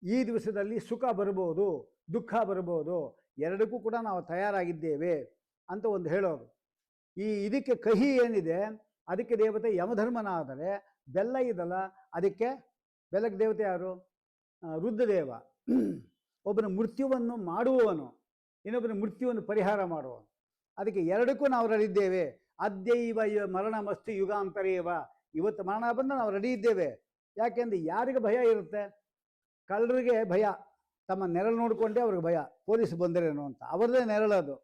ಈ ದಿವಸದಲ್ಲಿ ಸುಖ ಬರ್ಬೋದು, ದುಃಖ ಬರ್ಬೋದು, ಎರಡಕ್ಕೂ ಕೂಡ ನಾವು ತಯಾರಾಗಿದ್ದೇವೆ ಅಂತ ಒಂದು ಹೇಳೋದು. ಇದಕ್ಕೆ ಕಹಿ ಏನಿದೆ ಅದಕ್ಕೆ ದೇವತೆ ಯಮಧರ್ಮನಾದರೆ, ಬೆಲ್ಲ ಇದಲ್ಲ ಅದಕ್ಕೆ ಬೆಲ್ಲಕ್ಕೆ ದೇವತೆ ಯಾರು? ರುದ್ರದೇವ. ಒಬ್ಬನ ಮೃತ್ಯುವನ್ನು ಮಾಡುವವನು, ಇನ್ನೊಬ್ಬನ ಮೃತ್ಯುವನ್ನು ಪರಿಹಾರ ಮಾಡುವವನು. ಅದಕ್ಕೆ ಎರಡಕ್ಕೂ ನಾವು ರೆಡಿ ಇದ್ದೇವೆ. ಅದ್ಯೈವ ಮರಣ ಮಸ್ತು ಯುಗಾಂತರೇವ. ಇವತ್ತು ಮರಣ ಬಂದು ನಾವು ರೆಡಿ ಇದ್ದೇವೆ. ಯಾಕೆಂದರೆ ಯಾರಿಗೆ ಭಯ ಇರುತ್ತೆ? ಕಳ್ಳರಿಗೆ ಭಯ, ತಮ್ಮ ನೆರಳು ನೋಡಿಕೊಂಡೇ ಅವ್ರಿಗೆ ಭಯ, ಪೊಲೀಸ್ ಬಂದರೇನು ಅಂತ, ಅವರದೇ ನೆರಳದು.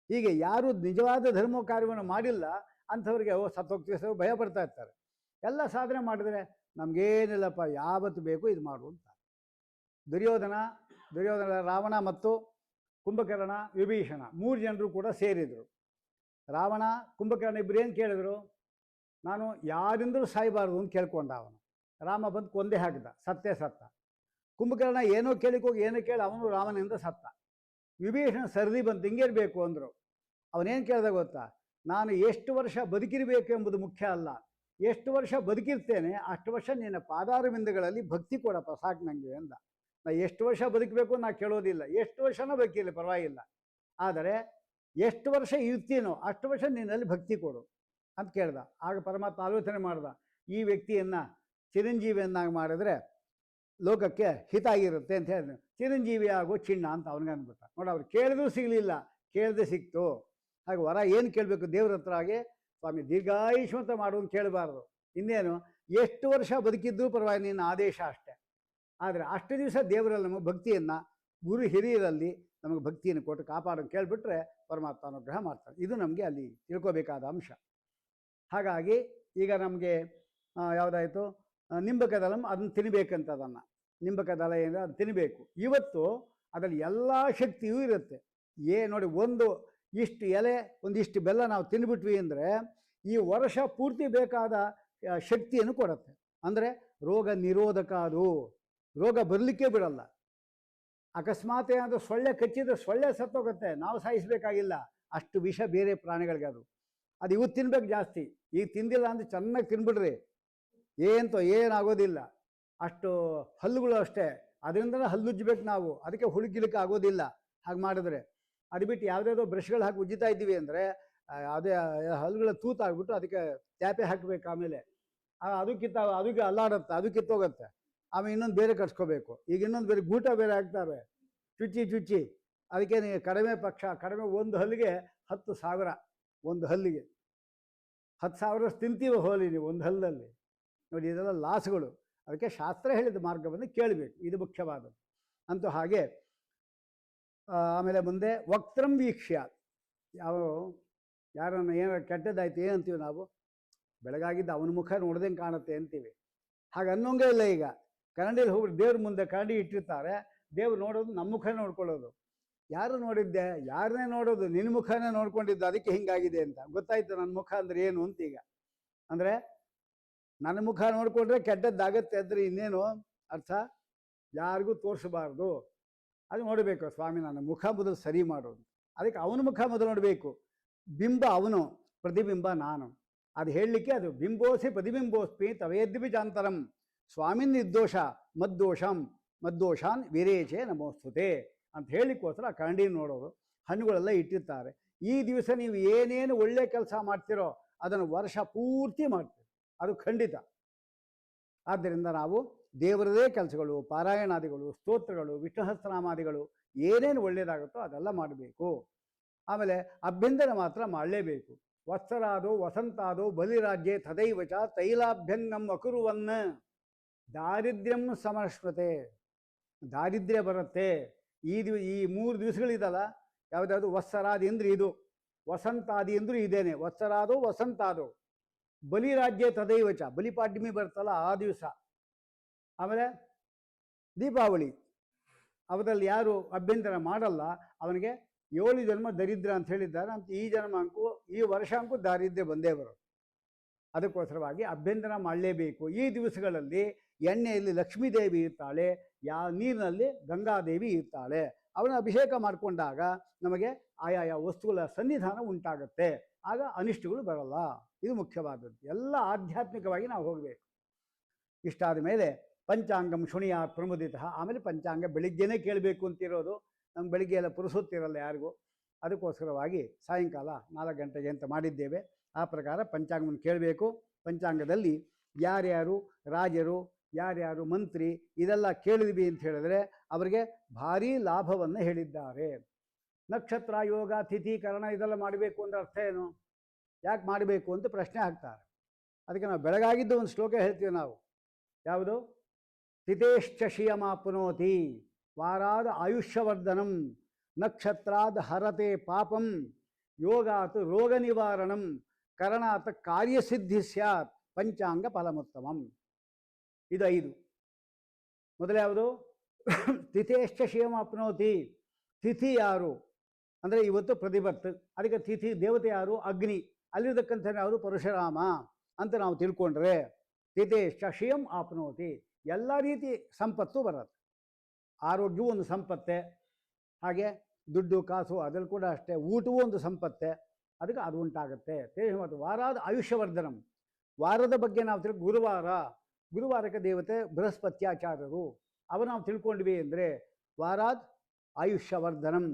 ಹೀಗೆ ಯಾರು ನಿಜವಾದ ಧರ್ಮ ಕಾರ್ಯವನ್ನು ಮಾಡಿಲ್ಲ ಅಂಥವ್ರಿಗೆ ಸತ್ತೋಗ್ತಿಸೋ ಭಯ ಪಡ್ತಾ ಇರ್ತಾರೆ. ಎಲ್ಲ ಸಾಧನೆ ಮಾಡಿದರೆ ನಮಗೇನಿಲ್ಲಪ್ಪ, ಯಾವತ್ತು ಬೇಕು ಇದು ಮಾಡು ಅಂತ. ದುರ್ಯೋಧನ, ರಾವಣ ಮತ್ತು ಕುಂಭಕರ್ಣ, ವಿಭೀಷಣ 3 ಜನರು ಕೂಡ ಸೇರಿದರು. ರಾವಣ ಕುಂಭಕರ್ಣ ಇಬ್ಬರು ಏನು ಕೇಳಿದ್ರು? ನಾನು ಯಾರಿಂದಲೂ ಸಾಯಬಾರ್ದು ಅಂತ ಕೇಳ್ಕೊಂಡ ಅವನು. ರಾಮ ಬಂದು ಕೊಂದೇ ಹಾಕಿದ, ಸತ್ತೇ ಸತ್ತ. ಕುಂಭಕರ್ಣ ಏನೋ ಕೇಳಿಕೋಗಿ ಏನೋ ಕೇಳಿ ಅವನು ರಾಮನಿಂದ ಸತ್ತ. ವಿಭೀಷಣ ಸರದಿ ಬಂತು, ಹಿಂಗಿರಬೇಕು ಅಂದರು. ಅವನೇನು ಕೇಳ್ದ ಗೊತ್ತಾ? ನಾನು ಎಷ್ಟು ವರ್ಷ ಬದುಕಿರಬೇಕು ಎಂಬುದು ಮುಖ್ಯ ಅಲ್ಲ, ಎಷ್ಟು ವರ್ಷ ಬದುಕಿರ್ತೇನೆ ಅಷ್ಟು ವರ್ಷ ನಿನ್ನ ಪಾದಾರವಿಂದಗಳಲ್ಲಿ ಭಕ್ತಿ ಕೊಡಪ್ಪ ಸಾಕು ನನಗೆ ಅಂದ. ನಾ ಎಷ್ಟು ವರ್ಷ ಬದುಕಬೇಕು ನಾ ಕೇಳೋದಿಲ್ಲ, ಎಷ್ಟು ವರ್ಷನೂ ಬದುಕಿಲ್ಲ ಪರವಾಗಿಲ್ಲ, ಆದರೆ ಎಷ್ಟು ವರ್ಷ ಇರ್ತೀನೋ ಅಷ್ಟು ವರ್ಷ ನಿನ್ನಲ್ಲಿ ಭಕ್ತಿ ಕೊಡು ಅಂತ ಕೇಳ್ದ. ಆಗ ಪರಮಾತ್ಮ ಆಲೋಚನೆ ಮಾಡ್ದ, ಈ ವ್ಯಕ್ತಿಯನ್ನು ಚಿರಂಜೀವಿಯನ್ನಾಗಿ ಮಾಡಿದ್ರೆ ಲೋಕಕ್ಕೆ ಹಿತ ಆಗಿರುತ್ತೆ ಅಂತ ಹೇಳಿದ್ರು. ಚಿರಂಜೀವಿ ಆಗೋ ಚಿನ್ನ ಅಂತ ಅವನಿಗೆ ಅಂದ್ಬಿಟ್ಟ. ನೋಡಿ, ಅವ್ರು ಕೇಳಿದ್ರೂ ಸಿಗಲಿಲ್ಲ, ಕೇಳದೆ ಸಿಕ್ತು. ಹಾಗೆ ವರ ಏನು ಕೇಳಬೇಕು ದೇವ್ರ ಹತ್ರ? ಹಾಗೆ ಸ್ವಾಮಿ ದೀರ್ಘಾಯುಷ್ಮಂತ ಮಾಡುವಂತ ಕೇಳಬಾರ್ದು. ಇನ್ನೇನು ಎಷ್ಟು ವರ್ಷ ಬದುಕಿದ್ರೂ ಪರವಾಗಿ ನಿನ್ನ ಆದೇಶ ಅಷ್ಟೇ. ಆದರೆ ಅಷ್ಟು ದಿವಸ ದೇವರಲ್ಲಿ ನಮಗೆ ಭಕ್ತಿಯನ್ನು, ಗುರು ಹಿರಿಯರಲ್ಲಿ ನಮಗೆ ಭಕ್ತಿಯನ್ನು ಕೊಟ್ಟು ಕಾಪಾಡೋದು ಕೇಳಿಬಿಟ್ರೆ ಪರಮಾತ್ಮ ಅನುಗ್ರಹ ಮಾಡ್ತಾರೆ. ಇದು ನಮಗೆ ಅಲ್ಲಿ ತಿಳ್ಕೋಬೇಕಾದ ಅಂಶ. ಹಾಗಾಗಿ ಈಗ ನಮಗೆ ಯಾವುದಾಯಿತು? ನಿಂಬಕದಲಂ, ಅದನ್ನು ತಿನ್ನಬೇಕಂತ, ಅದನ್ನು ನಿಂಬಕದಲ ಏನು ಅದು ತಿನ್ನಬೇಕು. ಇವತ್ತು ಅದರಲ್ಲಿ ಎಲ್ಲ ಶಕ್ತಿಯೂ ಇರುತ್ತೆ. ನೋಡಿ, ಒಂದು ಇಷ್ಟು ಎಲೆ ಒಂದಿಷ್ಟು ಬೆಲ್ಲ ನಾವು ತಿಂದುಬಿಟ್ವಿ ಅಂದರೆ ಈ ವರ್ಷ ಪೂರ್ತಿ ಬೇಕಾದ ಶಕ್ತಿಯನ್ನು ಕೊಡುತ್ತೆ. ಅಂದರೆ ರೋಗ ನಿರೋಧಕ, ಅದು ರೋಗ ಬರಲಿಕ್ಕೆ ಬಿಡಲ್ಲ. ಅಕಸ್ಮಾತ್ ಏನಾದರೂ ಸೊಳ್ಳೆ ಕಚ್ಚಿದ್ರೆ ಸೊಳ್ಳೆ ಸತ್ತೋಗುತ್ತೆ, ನಾವು ಸಾಯಿಸಬೇಕಾಗಿಲ್ಲ, ಅಷ್ಟು ವಿಷ ಬೇರೆ ಪ್ರಾಣಿಗಳಿಗೆ ಅದು. ಅದು ಇವತ್ತು ತಿನ್ಬೇಕು ಜಾಸ್ತಿ, ಈಗ ತಿಂದಿಲ್ಲ ಅಂದರೆ ಚೆನ್ನಾಗಿ ತಿನ್ಬಿಡ್ರಿ, ಏನಾಗೋದಿಲ್ಲ. ಅಷ್ಟು ಹಲ್ಲುಗಳು ಅಷ್ಟೇ, ಅದರಿಂದಲೇ ಹಲ್ಲುಜ್ಜಬೇಕು ನಾವು, ಅದಕ್ಕೆ ಹುಡುಗಿಲಿಕ್ಕೆ ಆಗೋದಿಲ್ಲ ಹಾಗೆ ಮಾಡಿದ್ರೆ. ಅದು ಬಿಟ್ಟು ಯಾವುದ್ಯಾವುದೋ ಬ್ರಷ್ಗಳು ಹಾಕಿ ಉಜ್ಜಿತಾ ಇದ್ದೀವಿ ಅಂದರೆ ಅದೇ ಹಲ್ಲುಗಳ ತೂತಾಗ್ಬಿಟ್ಟು ಅದಕ್ಕೆ ಟ್ಯಾಪೆ ಹಾಕಬೇಕು. ಆಮೇಲೆ ಅದಕ್ಕೆ ಅಲ್ಲಾಡುತ್ತೆ, ಅದು ಕಿತ್ತೋಗುತ್ತೆ. ಆಮೇಲೆ ಇನ್ನೊಂದು ಬೇರೆ ಕಟ್ಸ್ಕೋಬೇಕು. ಈಗ ಇನ್ನೊಂದು ಬೇರೆ ಗೂಟ ಬೇರೆ ಹಾಕ್ತಾರೆ, ಚುಚ್ಚಿ. ಅದಕ್ಕೆ ಕಡಿಮೆ ಒಂದು ಹಲ್ಲಿಗೆ 10,000, ಒಂದು ಹಲ್ಲಿಗೆ 10,000 ತಿಂತೀವಿ ಹೋಲಿ ನೀವು ಒಂದು ಹಲ್ಲಲ್ಲಿ. ನೋಡಿ, ಇದೆಲ್ಲ ಲಾಸ್ಗಳು. ಅದಕ್ಕೆ ಶಾಸ್ತ್ರ ಹೇಳಿದ ಮಾರ್ಗವನ್ನು ಕೇಳಬೇಕು, ಇದು ಮುಖ್ಯವಾದದ್ದು. ಅಂತೂ ಹಾಗೆ ಆಮೇಲೆ ಮುಂದೆ ವಕ್ತ್ರಂ ವೀಕ್ಷ್ಯ, ಯಾರನ್ನು ಏನೋ ಕೆಟ್ಟದ್ದಾಯ್ತು ಏನಂತೀವಿ ನಾವು? ಬೆಳಗಾಗಿದ್ದು ಅವನ ಮುಖ ನೋಡ್ದಂಗೆ ಕಾಣುತ್ತೆ ಅಂತೀವಿ. ಹಾಗೆ ಅನ್ನೋಂಗೆ ಇಲ್ಲ. ಈಗ ಕನ್ನಡಿಯಲ್ಲಿ ಹೋಗಿ ದೇವ್ರ ಮುಂದೆ ಕನ್ನಡಿ ಇಟ್ಟಿರ್ತಾರೆ, ದೇವ್ರು ನೋಡೋದು ನಮ್ಮ ಮುಖ ನೋಡ್ಕೊಳ್ಳೋದು. ಯಾರು ನೋಡಿದ್ದೆ? ಯಾರನ್ನೇ ನೋಡೋದು? ನಿನ್ನ ಮುಖನೇ ನೋಡ್ಕೊಂಡಿದ್ದು, ಅದಕ್ಕೆ ಹಿಂಗಾಗಿದೆ ಅಂತ ಗೊತ್ತಾಯ್ತು. ನನ್ನ ಮುಖ ಅಂದರೆ ಏನು ಅಂತ. ಈಗ ಅಂದರೆ ನನ್ನ ಮುಖ ನೋಡಿಕೊಂಡ್ರೆ ಕೆಟ್ಟದ್ದಾಗತ್ತೆ ಅಂದರೆ ಇನ್ನೇನು ಅರ್ಥ? ಯಾರಿಗೂ ತೋರಿಸಬಾರ್ದು, ಅದು ನೋಡಬೇಕು. ಸ್ವಾಮಿ ನನ್ನ ಮುಖ ಮೊದಲು ಸರಿ ಮಾಡೋದು, ಅದಕ್ಕೆ ಅವನ ಮುಖ ಮೊದಲು ನೋಡಬೇಕು. ಬಿಂಬ ಅವನು, ಪ್ರತಿಬಿಂಬ ನಾನು. ಅದು ಹೇಳಲಿಕ್ಕೆ ಅದು ಬಿಂಬೋಸಿ ಪ್ರತಿಬಿಂಬೋಸ್ಮಿ ತವೇದ್ವಿಜಾಂತರಂ ಸ್ವಾಮಿನ್ ನಿರ್ದೋಷ ಮದ್ದೋಷಾನ್ ವಿರೇಚೆ ನಮೋಸ್ತುತೆ ಅಂತ ಹೇಳಿಕ್ಕೋಸ್ಕರ ಕನ್ನಡಿ ನೋಡೋದು. ಹಣ್ಣುಗಳೆಲ್ಲ ಇಟ್ಟಿರ್ತಾರೆ. ಈ ದಿವಸ ನೀವು ಏನೇನು ಒಳ್ಳೆ ಕೆಲಸ ಮಾಡ್ತಿರೋ ಅದನ್ನು ವರ್ಷ ಪೂರ್ತಿ ಮಾಡ್ತೀರಿ, ಅದು ಖಂಡಿತ. ಆದ್ದರಿಂದ ನಾವು ದೇವರದೇ ಕೆಲಸಗಳು, ಪಾರಾಯಣಾದಿಗಳು, ಸ್ತೋತ್ರಗಳು, ವಿಷ್ಣುಸಹಸ್ರನಾಮಾದಿಗಳು ಏನೇನು ಒಳ್ಳೆಯದಾಗುತ್ತೋ ಅದೆಲ್ಲ ಮಾಡಬೇಕು. ಆಮೇಲೆ ಅಭ್ಯಂತರ ಮಾತ್ರ ಮಾಡಲೇಬೇಕು. ವತ್ಸರಾದೋ ವಸಂತಾದೋ ಬಲಿರಾಜ್ಯೆ ತದೈವಚ ತೈಲಾಭ್ಯಂಗಂ ಅಕುರುವನ್ನ ದಾರಿದ್ರ್ಯಂ ಸಮಶ್ವತೆ. ದಾರಿದ್ರ್ಯ ಬರುತ್ತೆ. ಈ 3 ದಿವಸಗಳಿದಲ್ಲ, ಯಾವುದ್ಯಾವುದು? ವತ್ಸರಾದಿ ಅಂದರೆ ಇದು, ವಸಂತಾದಿ ಅಂದರೂ ಇದೇನೆ. ವತ್ಸರಾದೋ ವಸಂತಾದೋ, ಬಲಿರಾಜ್ಯ ತದೈವಚ, ಬಲಿಪಾಡ್ಯಮಿ ಬರ್ತಲ್ಲ ಆ ದಿವಸ. ಆಮೇಲೆ ದೀಪಾವಳಿ, ಅವರಲ್ಲಿ ಯಾರು ಅಭ್ಯಂತರ ಮಾಡಲ್ಲ ಅವನಿಗೆ 7 ಜನ್ಮ ದರಿದ್ರ ಅಂತ ಹೇಳಿದ್ದಾರೆ. ಅಂತ ಈ ಜನ್ಮಾಂಕು ಈ ವರ್ಷಾಂಕು ದಾರಿದ್ರ್ಯ ಬಂದೇ ಬರೋದು. ಅದಕ್ಕೋಸ್ಕರವಾಗಿ ಅಭ್ಯಂತರ ಮಾಡಲೇಬೇಕು. ಈ ದಿವಸಗಳಲ್ಲಿ ಎಣ್ಣೆಯಲ್ಲಿ ಲಕ್ಷ್ಮೀದೇವಿ ಇರ್ತಾಳೆ, ನೀರಿನಲ್ಲಿ ಗಂಗಾದೇವಿ ಇರ್ತಾಳೆ. ಅವನ ಅಭಿಷೇಕ ಮಾಡಿಕೊಂಡಾಗ ನಮಗೆ ಆಯಾಯ ವಸ್ತುಗಳ ಸನ್ನಿಧಾನ ಉಂಟಾಗುತ್ತೆ, ಆಗ ಅನಿಷ್ಟಗಳು ಬರಲ್ಲ. ಇದು ಮುಖ್ಯವಾದದ್ದು. ಎಲ್ಲ ಆಧ್ಯಾತ್ಮಿಕವಾಗಿ ನಾವು ಹೋಗಬೇಕು. ಇಷ್ಟಾದ ಮೇಲೆ ಪಂಚಾಂಗಂ ಶುಣಿಯ ಪ್ರಮುದಿತ. ಆಮೇಲೆ ಪಂಚಾಂಗ ಬೆಳಿಗ್ಗೆನೇ ಕೇಳಬೇಕು ಅಂತಿರೋದು. ನಮ್ಗೆ ಬೆಳಿಗ್ಗೆ ಎಲ್ಲ ಪುರುಸೊತ್ತಿರಲ್ಲ ಯಾರಿಗೂ. ಅದಕ್ಕೋಸ್ಕರವಾಗಿ ಸಾಯಂಕಾಲ 4 ಗಂಟೆಗೆ ಅಂತ ಮಾಡಿದ್ದೇವೆ. ಆ ಪ್ರಕಾರ ಪಂಚಾಂಗವನ್ನು ಕೇಳಬೇಕು. ಪಂಚಾಂಗದಲ್ಲಿ ಯಾರ್ಯಾರು ರಾಜರು, ಯಾರ್ಯಾರು ಮಂತ್ರಿ, ಇದೆಲ್ಲ ಕೇಳಿದ್ವಿ ಅಂತ ಹೇಳಿದ್ರೆ ಅವರಿಗೆ ಭಾರೀ ಲಾಭವನ್ನು ಹೇಳಿದ್ದಾರೆ. ನಕ್ಷತ್ರ, ಯೋಗ, ತಿಥಿ, ಕರಣ ಇದೆಲ್ಲ ಮಾಡಬೇಕು ಅಂದರೆ ಅರ್ಥ ಏನು? ಯಾಕೆ ಮಾಡಬೇಕು ಅಂತ ಪ್ರಶ್ನೆ ಹಾಕ್ತಾರೆ. ಅದಕ್ಕೆ ನಾವು ಬೆಳಗಾಗಿದ್ದು ಒಂದು ಶ್ಲೋಕ ಹೇಳ್ತೀವಿ ನಾವು. ಯಾವುದು? ತಿಥೇಶ್ಚ ಶ್ರಿಯಮಾಪ್ನೋತಿ ವಾರಾದ ಆಯುಷ್ಯವರ್ಧನಂ ನಕ್ಷತ್ರಾದ ಹರತೆ ಪಾಪಂ ಯೋಗಾತ್ ರೋಗ ನಿವಾರಣಂ ಕರಣಾತ್ ಕಾರ್ಯಸಿದ್ಧಿ ಸ್ಯಾತ್ ಪಂಚಾಂಗ ಫಲಮುತ್ತಮಂ. ಇದು 5. ಮೊದಲು ಯಾವುದು? ತಿಥೇಶ್ಚ ಶ್ರಿಯಮಾಪ್ನೋತಿ. ತಿಥಿ ಯಾರು? ಅಂದರೆ ಇವತ್ತು ಪ್ರತಿಭತ್. ಅದಕ್ಕೆ ತಿಥಿ ದೇವತೆ ಯಾರು? ಅಗ್ನಿ. ಅಲ್ಲಿರ್ತಕ್ಕಂಥ ಯಾರು? ಪರಶುರಾಮ ಅಂತ ನಾವು ತಿಳ್ಕೊಂಡ್ರೆ ತಿಥಿ ಶಶಿಯಂ ಆಪ್ನೋತಿ, ಎಲ್ಲ ರೀತಿ ಸಂಪತ್ತು ಬರುತ್ತೆ. ಆರೋಗ್ಯವೂ ಒಂದು ಸಂಪತ್ತೆ, ಹಾಗೆ ದುಡ್ಡು ಕಾಸು ಅದ್ರಲ್ಲಿ ಕೂಡ ಅಷ್ಟೇ, ಊಟವೂ ಒಂದು ಸಂಪತ್ತೆ, ಅದಕ್ಕೆ ಅದು ಉಂಟಾಗುತ್ತೆ. ಮತ್ತು ವಾರಾದ ಆಯುಷ್ಯವರ್ಧನಂ, ವಾರದ ಬಗ್ಗೆ ನಾವು ಗುರುವಾರಕ್ಕೆ ದೇವತೆ ಬೃಹಸ್ಪತ್ಯಾಚಾರ್ಯರು, ಅವು ನಾವು ತಿಳ್ಕೊಂಡ್ವಿ ಅಂದರೆ ವಾರಾದ್ ಆಯುಷ್ಯವರ್ಧನಂ,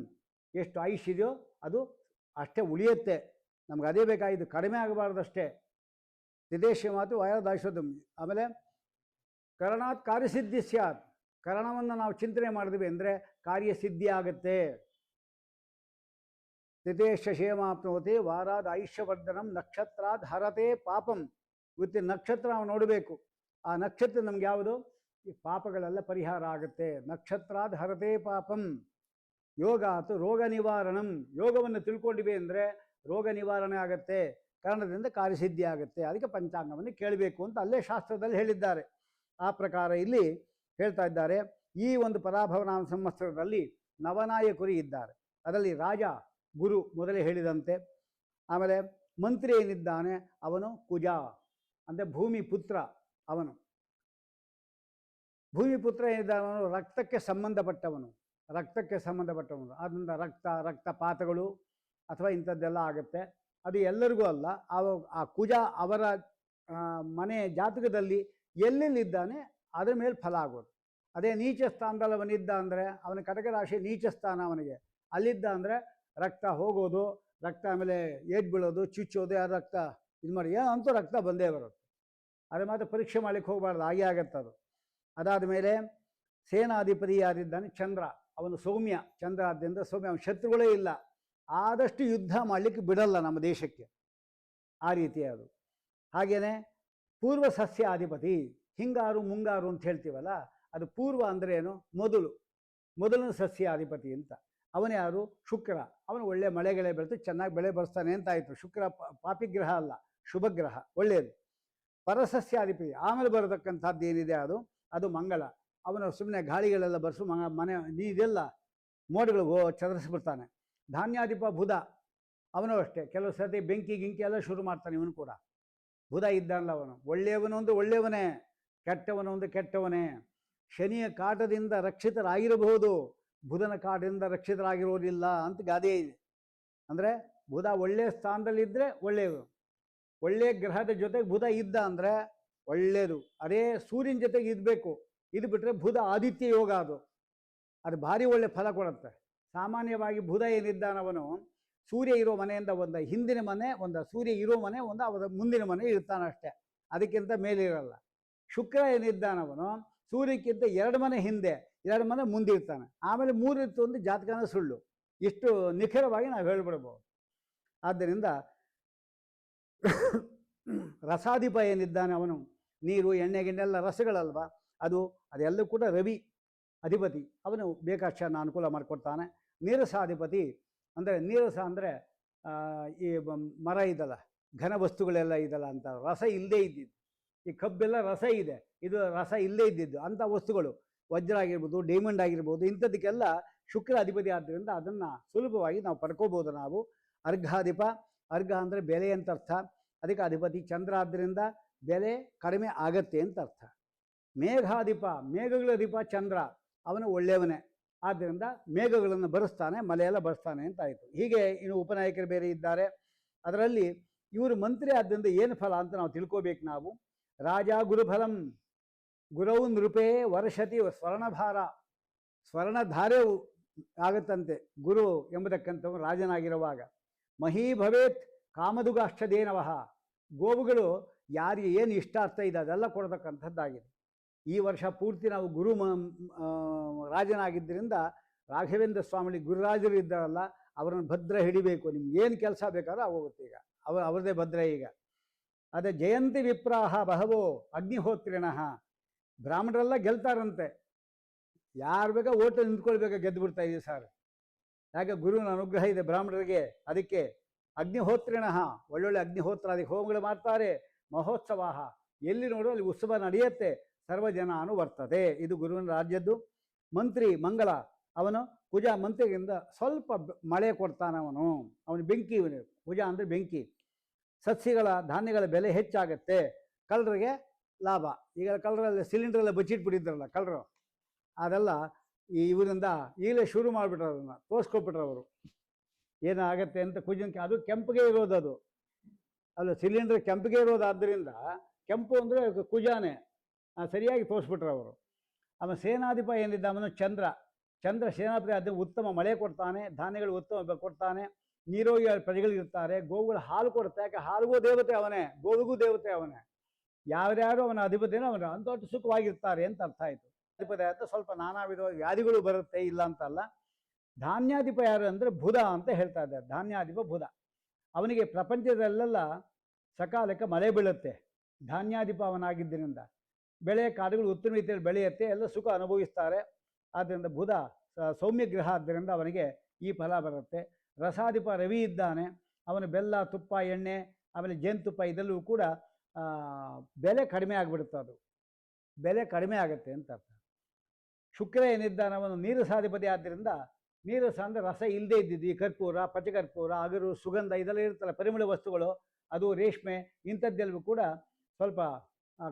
ಎಷ್ಟು ಆಯುಷ್ ಇದೆಯೋ ಅದು ಅಷ್ಟೇ ಉಳಿಯುತ್ತೆ. ನಮ್ಗೆ ಅದೇ ಬೇಕಾಗಿದ್ದು, ಕಡಿಮೆ ಆಗಬಾರ್ದಷ್ಟೇ. ವಿದೇಶ ಮಾತು ವಾರಾದ್ ಆಯುಷ್ವರ್ಧನಂ. ಆಮೇಲೆ ಕರಣಾತ್ ಕಾರ್ಯಸಿದ್ಧಿ ಸ್ಯಾತ್, ಕರಣವನ್ನು ನಾವು ಚಿಂತನೆ ಮಾಡಿದ್ವಿ ಅಂದರೆ ಕಾರ್ಯಸಿದ್ಧಿ ಆಗುತ್ತೆ. ತಿಥೇಶ ಶೇಮಾಪ್ನೋತಿ ವಾರಾದ್ ಆಯುಷ್ಯವರ್ಧನಂ ನಕ್ಷತ್ರಾದ್ ಹರತೆ ಪಾಪಂ. ಇವತ್ತಿನ ನಕ್ಷತ್ರ ನಾವು ನೋಡಬೇಕು. ಆ ನಕ್ಷತ್ರ ನಮ್ಗೆ ಯಾವುದು? ಈ ಪಾಪಗಳೆಲ್ಲ ಪರಿಹಾರ ಆಗುತ್ತೆ. ನಕ್ಷತ್ರಾದ್ ಹರತೆ ಪಾಪಂ. ಯೋಗ ಅಥವಾ ರೋಗ ನಿವಾರಣಂ, ಯೋಗವನ್ನು ತಿಳ್ಕೊಂಡಿವೆ ಅಂದರೆ ರೋಗ ನಿವಾರಣೆ ಆಗುತ್ತೆ, ಕಾರಣದಿಂದ ಕಾರ್ಯಸಿದ್ಧಿ ಆಗುತ್ತೆ. ಅದಕ್ಕೆ ಪಂಚಾಂಗವನ್ನು ಕೇಳಬೇಕು ಅಂತ ಅಲ್ಲೇ ಶಾಸ್ತ್ರದಲ್ಲಿ ಹೇಳಿದ್ದಾರೆ. ಆ ಪ್ರಕಾರ ಇಲ್ಲಿ ಹೇಳ್ತಾ ಇದ್ದಾರೆ. ಈ ಒಂದು ಪರಾಭವನಾಮ ಸಂವತ್ಸರದಲ್ಲಿ ನವನಾಯಕರು ಇದ್ದಾರೆ. ಅದರಲ್ಲಿ ರಾಜ ಗುರು ಮೊದಲೇ ಹೇಳಿದಂತೆ, ಆಮೇಲೆ ಮಂತ್ರಿ ಏನಿದ್ದಾನೆ ಅವನು ಕುಜ, ಅಂದರೆ ಭೂಮಿ ಪುತ್ರ. ಅವನು ಭೂಮಿ ಪುತ್ರ ಏನಿದ್ದಾನೆ ಅವನು ರಕ್ತಕ್ಕೆ ಸಂಬಂಧಪಟ್ಟವನು. ಆದ್ದರಿಂದ ರಕ್ತಪಾತಗಳು ಅಥವಾ ಇಂಥದ್ದೆಲ್ಲ ಆಗುತ್ತೆ. ಅದು ಎಲ್ಲರಿಗೂ ಅಲ್ಲ. ಆ ಕುಜ ಅವರ ಮನೆ ಜಾತಕದಲ್ಲಿ ಎಲ್ಲೆಲ್ಲಿದ್ದಾನೆ ಅದರ ಮೇಲೆ ಫಲ ಆಗೋದು. ಅದೇ ನೀಚ ಸ್ಥಾನದಲ್ಲಿ ಅವನಿದ್ದ ಅಂದರೆ, ಅವನ ಕಟಕ ರಾಶಿ ನೀಚ ಸ್ಥಾನ ಅವನಿಗೆ, ಅಲ್ಲಿದ್ದ ಅಂದರೆ ರಕ್ತ ಹೋಗೋದು, ರಕ್ತ ಆಮೇಲೆ ಏಟ್ ಬೀಳೋದು, ಚುಚ್ಚೋದು, ಯಾರು ರಕ್ತ ಇದು ಮಾಡಿ ಅಂತೂ ರಕ್ತ ಬಂದೇ ಬರುತ್ತೆ. ಅದೇ ಮಾತ್ರ ಪರೀಕ್ಷೆ ಮಾಡಲಿಕ್ಕೆ ಹೋಗಬಾರ್ದು, ಹಾಗೆ ಆಗತ್ತದು. ಅದಾದ ಮೇಲೆ ಸೇನಾಧಿಪತಿ ಯಾರಿದ್ದಾನೆ ಚಂದ್ರ, ಅವನು ಸೌಮ್ಯ. ಚಂದ್ರ ಆದ್ದರಿಂದ ಸೌಮ್ಯ, ಅವನ ಶತ್ರುಗಳೇ ಇಲ್ಲ. ಆದಷ್ಟು ಯುದ್ಧ ಮಾಡಲಿಕ್ಕೆ ಬಿಡಲ್ಲ ನಮ್ಮ ದೇಶಕ್ಕೆ, ಆ ರೀತಿ ಅದು. ಹಾಗೆಯೇ ಪೂರ್ವ ಸಸ್ಯಾಧಿಪತಿ, ಹಿಂಗಾರು ಮುಂಗಾರು ಅಂತ ಹೇಳ್ತೀವಲ್ಲ, ಅದು ಪೂರ್ವ ಅಂದರೆ ಏನು? ಮೊದಲನೇ ಸಸ್ಯಾಧಿಪತಿ ಅಂತ. ಅವನು ಯಾರು? ಶುಕ್ರ. ಅವನು ಒಳ್ಳೆ ಮಳೆಗಳೇ ಬೆಳೆದು ಚೆನ್ನಾಗಿ ಬೆಳೆ ಬರ್ತಾನೆ ಅಂತ ಆಯಿತು. ಶುಕ್ರ ಪಾಪಿಗ್ರಹ ಅಲ್ಲ, ಶುಭಗ್ರಹ, ಒಳ್ಳೆಯದು. ಪರಸಸ್ಯಾಧಿಪತಿ ಆಮೇಲೆ ಬರತಕ್ಕಂಥದ್ದು ಏನಿದೆ ಅದು ಮಂಗಳ. ಅವನು ಸುಮ್ಮನೆ ಗಾಳಿಗಳೆಲ್ಲ ಬರ್ಸು ಮನೆ ಇದೆಲ್ಲ ಮೋಡಗಳು ಚದರಿಸ್ಬಿಡ್ತಾನೆ. ಧಾನ್ಯಾಧಿಪ ಬುಧ, ಅವನು ಅಷ್ಟೇ ಕೆಲವು ಸರ್ತಿ ಬೆಂಕಿ ಗಿಂಕಿ ಎಲ್ಲ ಶುರು ಮಾಡ್ತಾನೆ. ಇವನು ಕೂಡ ಬುಧ ಇದ್ದಾನಲ್ಲ, ಅವನು ಒಳ್ಳೆಯವನು ಒಂದು ಒಳ್ಳೆಯವನೇ, ಕೆಟ್ಟವನು ಒಂದು ಕೆಟ್ಟವನೇ. ಶನಿಯ ಕಾಟದಿಂದ ರಕ್ಷಿತರಾಗಿರಬಹುದು, ಬುಧನ ಕಾಟದಿಂದ ರಕ್ಷಿತರಾಗಿರೋದಿಲ್ಲ ಅಂತ ಗಾದೆ ಇದೆ. ಅಂದರೆ ಬುಧ ಒಳ್ಳೆಯ ಸ್ಥಾನದಲ್ಲಿದ್ದರೆ ಒಳ್ಳೆಯದು, ಒಳ್ಳೆಯ ಗ್ರಹದ ಜೊತೆಗೆ ಬುಧ ಇದ್ದ ಅಂದರೆ ಒಳ್ಳೆಯದು. ಅದೇ ಸೂರ್ಯನ ಜೊತೆಗೆ ಇದ್ಬೇಕು. ಇದು ಬಿಟ್ಟರೆ ಬುಧ ಆದಿತ್ಯ ಯೋಗ, ಅದು ಭಾರಿ ಒಳ್ಳೆ ಫಲ ಕೊಡುತ್ತೆ. ಸಾಮಾನ್ಯವಾಗಿ ಬುಧ ಏನಿದ್ದಾನವನು ಸೂರ್ಯ ಇರೋ ಮನೆಯಿಂದ ಒಂದು ಹಿಂದಿನ ಮನೆ, ಒಂದು ಸೂರ್ಯ ಇರೋ ಮನೆ, ಒಂದು ಅವರ ಮುಂದಿನ ಮನೆ ಇರ್ತಾನಷ್ಟೇ, ಅದಕ್ಕಿಂತ ಮೇಲಿರಲ್ಲ. ಶುಕ್ರ ಏನಿದ್ದಾನವನು ಸೂರ್ಯಕ್ಕಿಂತ 2 ಮನೆ ಹಿಂದೆ, 2 ಮನೆ ಮುಂದಿರ್ತಾನೆ. ಆಮೇಲೆ 3 ಇತ್ತು ಒಂದು ಜಾತಕನ ಸುಳ್ಳು. ಇಷ್ಟು ನಿಖರವಾಗಿ ನಾವು ಹೇಳ್ಬಿಡ್ಬೋದು. ಆದ್ದರಿಂದ ರಸಾಧಿಪ ಏನಿದ್ದಾನೆ ಅವನು ನೀರು, ಎಣ್ಣೆ ಗಿಣ್ಣೆಲ್ಲ ರಸಗಳಲ್ವ, ಅದೆಲ್ಲೂ ಕೂಡ ರವಿ ಅಧಿಪತಿ. ಅವನು ಬೇಕಾದಷ್ಟು ಅನುಕೂಲ ಮಾಡಿಕೊಡ್ತಾನೆ. ನೀರಸಾಧಿಪತಿ ಅಂದರೆ, ನೀರಸ ಅಂದರೆ ಈ ಮರ ಇದಲ್ಲ, ಘನ ವಸ್ತುಗಳೆಲ್ಲ ಇದಲ್ಲ ಅಂತ, ರಸ ಇಲ್ಲದೇ ಇದ್ದಿದ್ದು. ಈ ಕಬ್ಬೆಲ್ಲ ರಸ ಇದೆ, ಇದು ರಸ ಇಲ್ಲದೇ ಇದ್ದಿದ್ದು ಅಂಥ ವಸ್ತುಗಳು, ವಜ್ರ ಆಗಿರ್ಬೋದು, ಡೈಮಂಡ್ ಆಗಿರ್ಬೋದು, ಇಂಥದಕ್ಕೆಲ್ಲ ಶುಕ್ರ ಅಧಿಪತಿ ಆದ್ದರಿಂದ ಅದನ್ನು ಸುಲಭವಾಗಿ ನಾವು ಪಡ್ಕೋಬೋದು ನಾವು. ಅರ್ಘಾಧಿಪ, ಅರ್ಘ ಅಂದರೆ ಬೆಲೆ ಅಂತ ಅರ್ಥ, ಅದಕ್ಕೆ ಅಧಿಪತಿ ಚಂದ್ರ ಆದ್ದರಿಂದ ಬೆಲೆ ಕಡಿಮೆ ಆಗತ್ತೆ ಅಂತ ಅರ್ಥ. ಮೇಘಾಧಿಪ, ಮೇಘಗಳ ಅಧಿಪ ಚಂದ್ರ, ಅವನು ಒಳ್ಳೆಯವನೇ, ಆದ್ದರಿಂದ ಮೇಘಗಳನ್ನು ಬರೆಸ್ತಾನೆ, ಮಳೆಯೆಲ್ಲ ಬರೆಸ್ತಾನೆ ಅಂತ ಆಯಿತು. ಹೀಗೆ ಇನ್ನು ಉಪನಾಯಕರು ಬೇರೆ ಇದ್ದಾರೆ. ಅದರಲ್ಲಿ ಇವರು ಮಂತ್ರಿ ಆದ್ದರಿಂದ ಏನು ಫಲ ಅಂತ ನಾವು ತಿಳ್ಕೋಬೇಕು ನಾವು. ರಾಜ ಗುರುಫಲಂ, ಗುರವು ನೃಪೇ ವರ್ಷತಿ ಸ್ವರ್ಣಭಾರ, ಸ್ವರ್ಣಧಾರೆ ಆಗತ್ತಂತೆ ಗುರು ಎಂಬುದಕ್ಕಂಥವು ರಾಜನಾಗಿರುವಾಗ. ಮಹೀ ಭವೇತ್ ಕಾಮದುಗಾಷ್ಟದೇನವಹ, ಗೋವುಗಳು ಯಾರಿಗೆ ಏನು ಇಷ್ಟ ಅರ್ಥ ಇದೆ ಅದೆಲ್ಲ ಕೊಡತಕ್ಕಂಥದ್ದಾಗಿದೆ. ಈ ವರ್ಷ ಪೂರ್ತಿ ನಾವು ಗುರು ರಾಜನಾಗಿದ್ದರಿಂದ ರಾಘವೇಂದ್ರ ಸ್ವಾಮಿ ಗುರುರಾಜರು ಇದ್ದಾರಲ್ಲ, ಅವರನ್ನು ಭದ್ರ ಹಿಡಿಬೇಕು. ನಿಮ್ಗೇನು ಕೆಲಸ ಬೇಕಾದ್ರೂ ಆಗೋಗುತ್ತೆ. ಈಗ ಅವ್ರದ್ದೇ ಭದ್ರ. ಈಗ ಅದೇ ಜಯಂತಿ ವಿಪ್ರಾಹ ಬಹವೋ ಅಗ್ನಿಹೋತ್ರಿಣಃ, ಬ್ರಾಹ್ಮಣರೆಲ್ಲ ಗೆಲ್ತಾರಂತೆ. ಯಾರು ಬೇಕಾ ಓಟು ನಿಂತ್ಕೊಳ್ಬೇಕಾ ಗೆದ್ದು ಬಿಡ್ತಾ ಇದೆ ಸರ್. ಯಾಕೆ? ಗುರುವಿನ ಅನುಗ್ರಹ ಇದೆ ಬ್ರಾಹ್ಮಣರಿಗೆ. ಅದಕ್ಕೆ ಅಗ್ನಿಹೋತ್ರಿಣಃ, ಒಳ್ಳೊಳ್ಳೆ ಅಗ್ನಿಹೋತ್ರಾದಿ ಹೋಮಗಳು ಮಾಡ್ತಾರೆ. ಮಹೋತ್ಸವ, ಎಲ್ಲಿ ನೋಡೋ ಅಲ್ಲಿ ಉತ್ಸವ ನಡೆಯುತ್ತೆ. ಸರ್ವಜನ ಅನುವರ್ತತೆ, ಇದು ಗುರುವಿನ ರಾಜ್ಯದ್ದು. ಮಂತ್ರಿ ಮಂಗಳ, ಅವನು ಕುಜ ಮಂತ್ರಿಗಿಂದ ಸ್ವಲ್ಪ ಮಳೆ ಕೊಡ್ತಾನೆ. ಅವನು ಬೆಂಕಿ, ಕುಜ ಅಂದರೆ ಬೆಂಕಿ. ಸಸ್ಯಗಳ ಧಾನ್ಯಗಳ ಬೆಲೆ ಹೆಚ್ಚಾಗತ್ತೆ, ಕಳ್ಳರಿಗೆ ಲಾಭ. ಈಗ ಕಳ್ಳರಲ್ಲಿ ಸಿಲಿಂಡ್ರೆಲ್ಲ ಬಚ್ಚಿಟ್ಬಿಟ್ಟಿದ್ರಲ್ಲ ಕಳ್ಳರು, ಅದೆಲ್ಲ ಇವರಿಂದ ಈಗಲೇ ಶುರು ಮಾಡಿಬಿಟ್ರು, ಅದನ್ನು ತೋರಿಸ್ಕೊಬಿಟ್ರು ಅವರು ಏನಾಗತ್ತೆ ಅಂತ. ಕುಜನ್ಗೆ ಅದು ಕೆಂಪಿಗೆ ಇರೋದು, ಅದು ಅಲ್ಲ ಸಿಲಿಂಡರ್ ಕೆಂಪಿಗೆ ಇರೋದಾದ್ದರಿಂದ ಕೆಂಪು ಅಂದರೆ ಕುಜಾನೆ, ಸರಿಯಾಗಿ ತೋರಿಸ್ಬಿಟ್ರು ಅವರು. ಆಮೇಲೆ ಸೇನಾಧಿಪ ಏನಿದ್ದ ಅವನು ಚಂದ್ರ ಸೇನಾಪತಿ ಅದು ಉತ್ತಮ ಮಳೆ ಕೊಡ್ತಾನೆ, ಧಾನ್ಯಗಳು ಉತ್ತಮ ಕೊಡ್ತಾನೆ, ನೀರೋಗಿ ಪ್ರಜೆಗಳಿರ್ತಾರೆ, ಗೋವುಗಳು ಹಾಲು ಕೊಡುತ್ತೆ. ಯಾಕೆ ಹಾಲಿಗೂ ದೇವತೆ ಅವನೇ, ಗೋವಿಗೂ ದೇವತೆ ಅವನೇ. ಯಾರ್ಯಾರು ಅವನ ಅಧಿಪತಿನೋ ಅವನು ಅಂತೊಟ್ಟು ಸುಖವಾಗಿರ್ತಾರೆ ಅಂತ ಅರ್ಥ ಆಯಿತು. ಅಧಿಪತಿ ಅಂತ ಸ್ವಲ್ಪ ನಾನಾ ವಿಧ ವ್ಯಾಧಿಗಳು ಬರುತ್ತೆ, ಇಲ್ಲ ಅಂತಲ್ಲ. ಧಾನ್ಯಾಧಿಪ ಯಾರು ಅಂದರೆ ಬುಧ ಅಂತ ಹೇಳ್ತಾ ಇದ್ದಾರೆ. ಧಾನ್ಯಾಧಿಪ ಬುಧ. ಅವನಿಗೆ ಪ್ರಪಂಚದಲ್ಲೆಲ್ಲ ಸಕಾಲಕ್ಕೆ ಮಳೆ ಬೀಳುತ್ತೆ, ಧಾನ್ಯಾಧಿಪ ಅವನಾಗಿದ್ದರಿಂದ. ಬೆಳೆ ಕಾಡುಗಳು ಉತ್ತಮ ರೀತಿಯಲ್ಲಿ ಬೆಳೆಯುತ್ತೆ, ಎಲ್ಲ ಸುಖ ಅನುಭವಿಸ್ತಾರೆ. ಆದ್ದರಿಂದ ಬುಧ ಸೌಮ್ಯ ಗ್ರಹ ಆದ್ದರಿಂದ ಅವನಿಗೆ ಈ ಫಲ ಬರುತ್ತೆ. ರಸಾಧಿಪ ರವಿ ಇದ್ದಾನೆ, ಅವನು ಬೆಲ್ಲ, ತುಪ್ಪ, ಎಣ್ಣೆ, ಆಮೇಲೆ ಜೇನುತುಪ್ಪ ಇದೆಲ್ಲವೂ ಕೂಡ ಬೆಲೆ ಕಡಿಮೆ ಆಗಿಬಿಡುತ್ತೆ, ಅದು ಬೆಲೆ ಕಡಿಮೆ ಆಗುತ್ತೆ ಅಂತ ಅರ್ಥ. ಶುಕ್ರ ಏನಿದ್ದಾನೆ ಅವನು ನೀರಸಾಧಿಪತಿ ಆದ್ದರಿಂದ, ನೀರಸ ಅಂದರೆ ರಸ ಇಲ್ಲದೆ ಇದ್ದಿದ್ದು, ಈ ಕರ್ಪೂರ, ಪಚಕರ್ಪೂರ, ಅಗರು, ಸುಗಂಧ ಇದೆಲ್ಲ ಇರುತ್ತಲ್ಲ, ಪರಿಮಳ ವಸ್ತುಗಳು, ಅದು ರೇಷ್ಮೆ, ಇಂಥದ್ದೆಲ್ಲವೂ ಕೂಡ ಸ್ವಲ್ಪ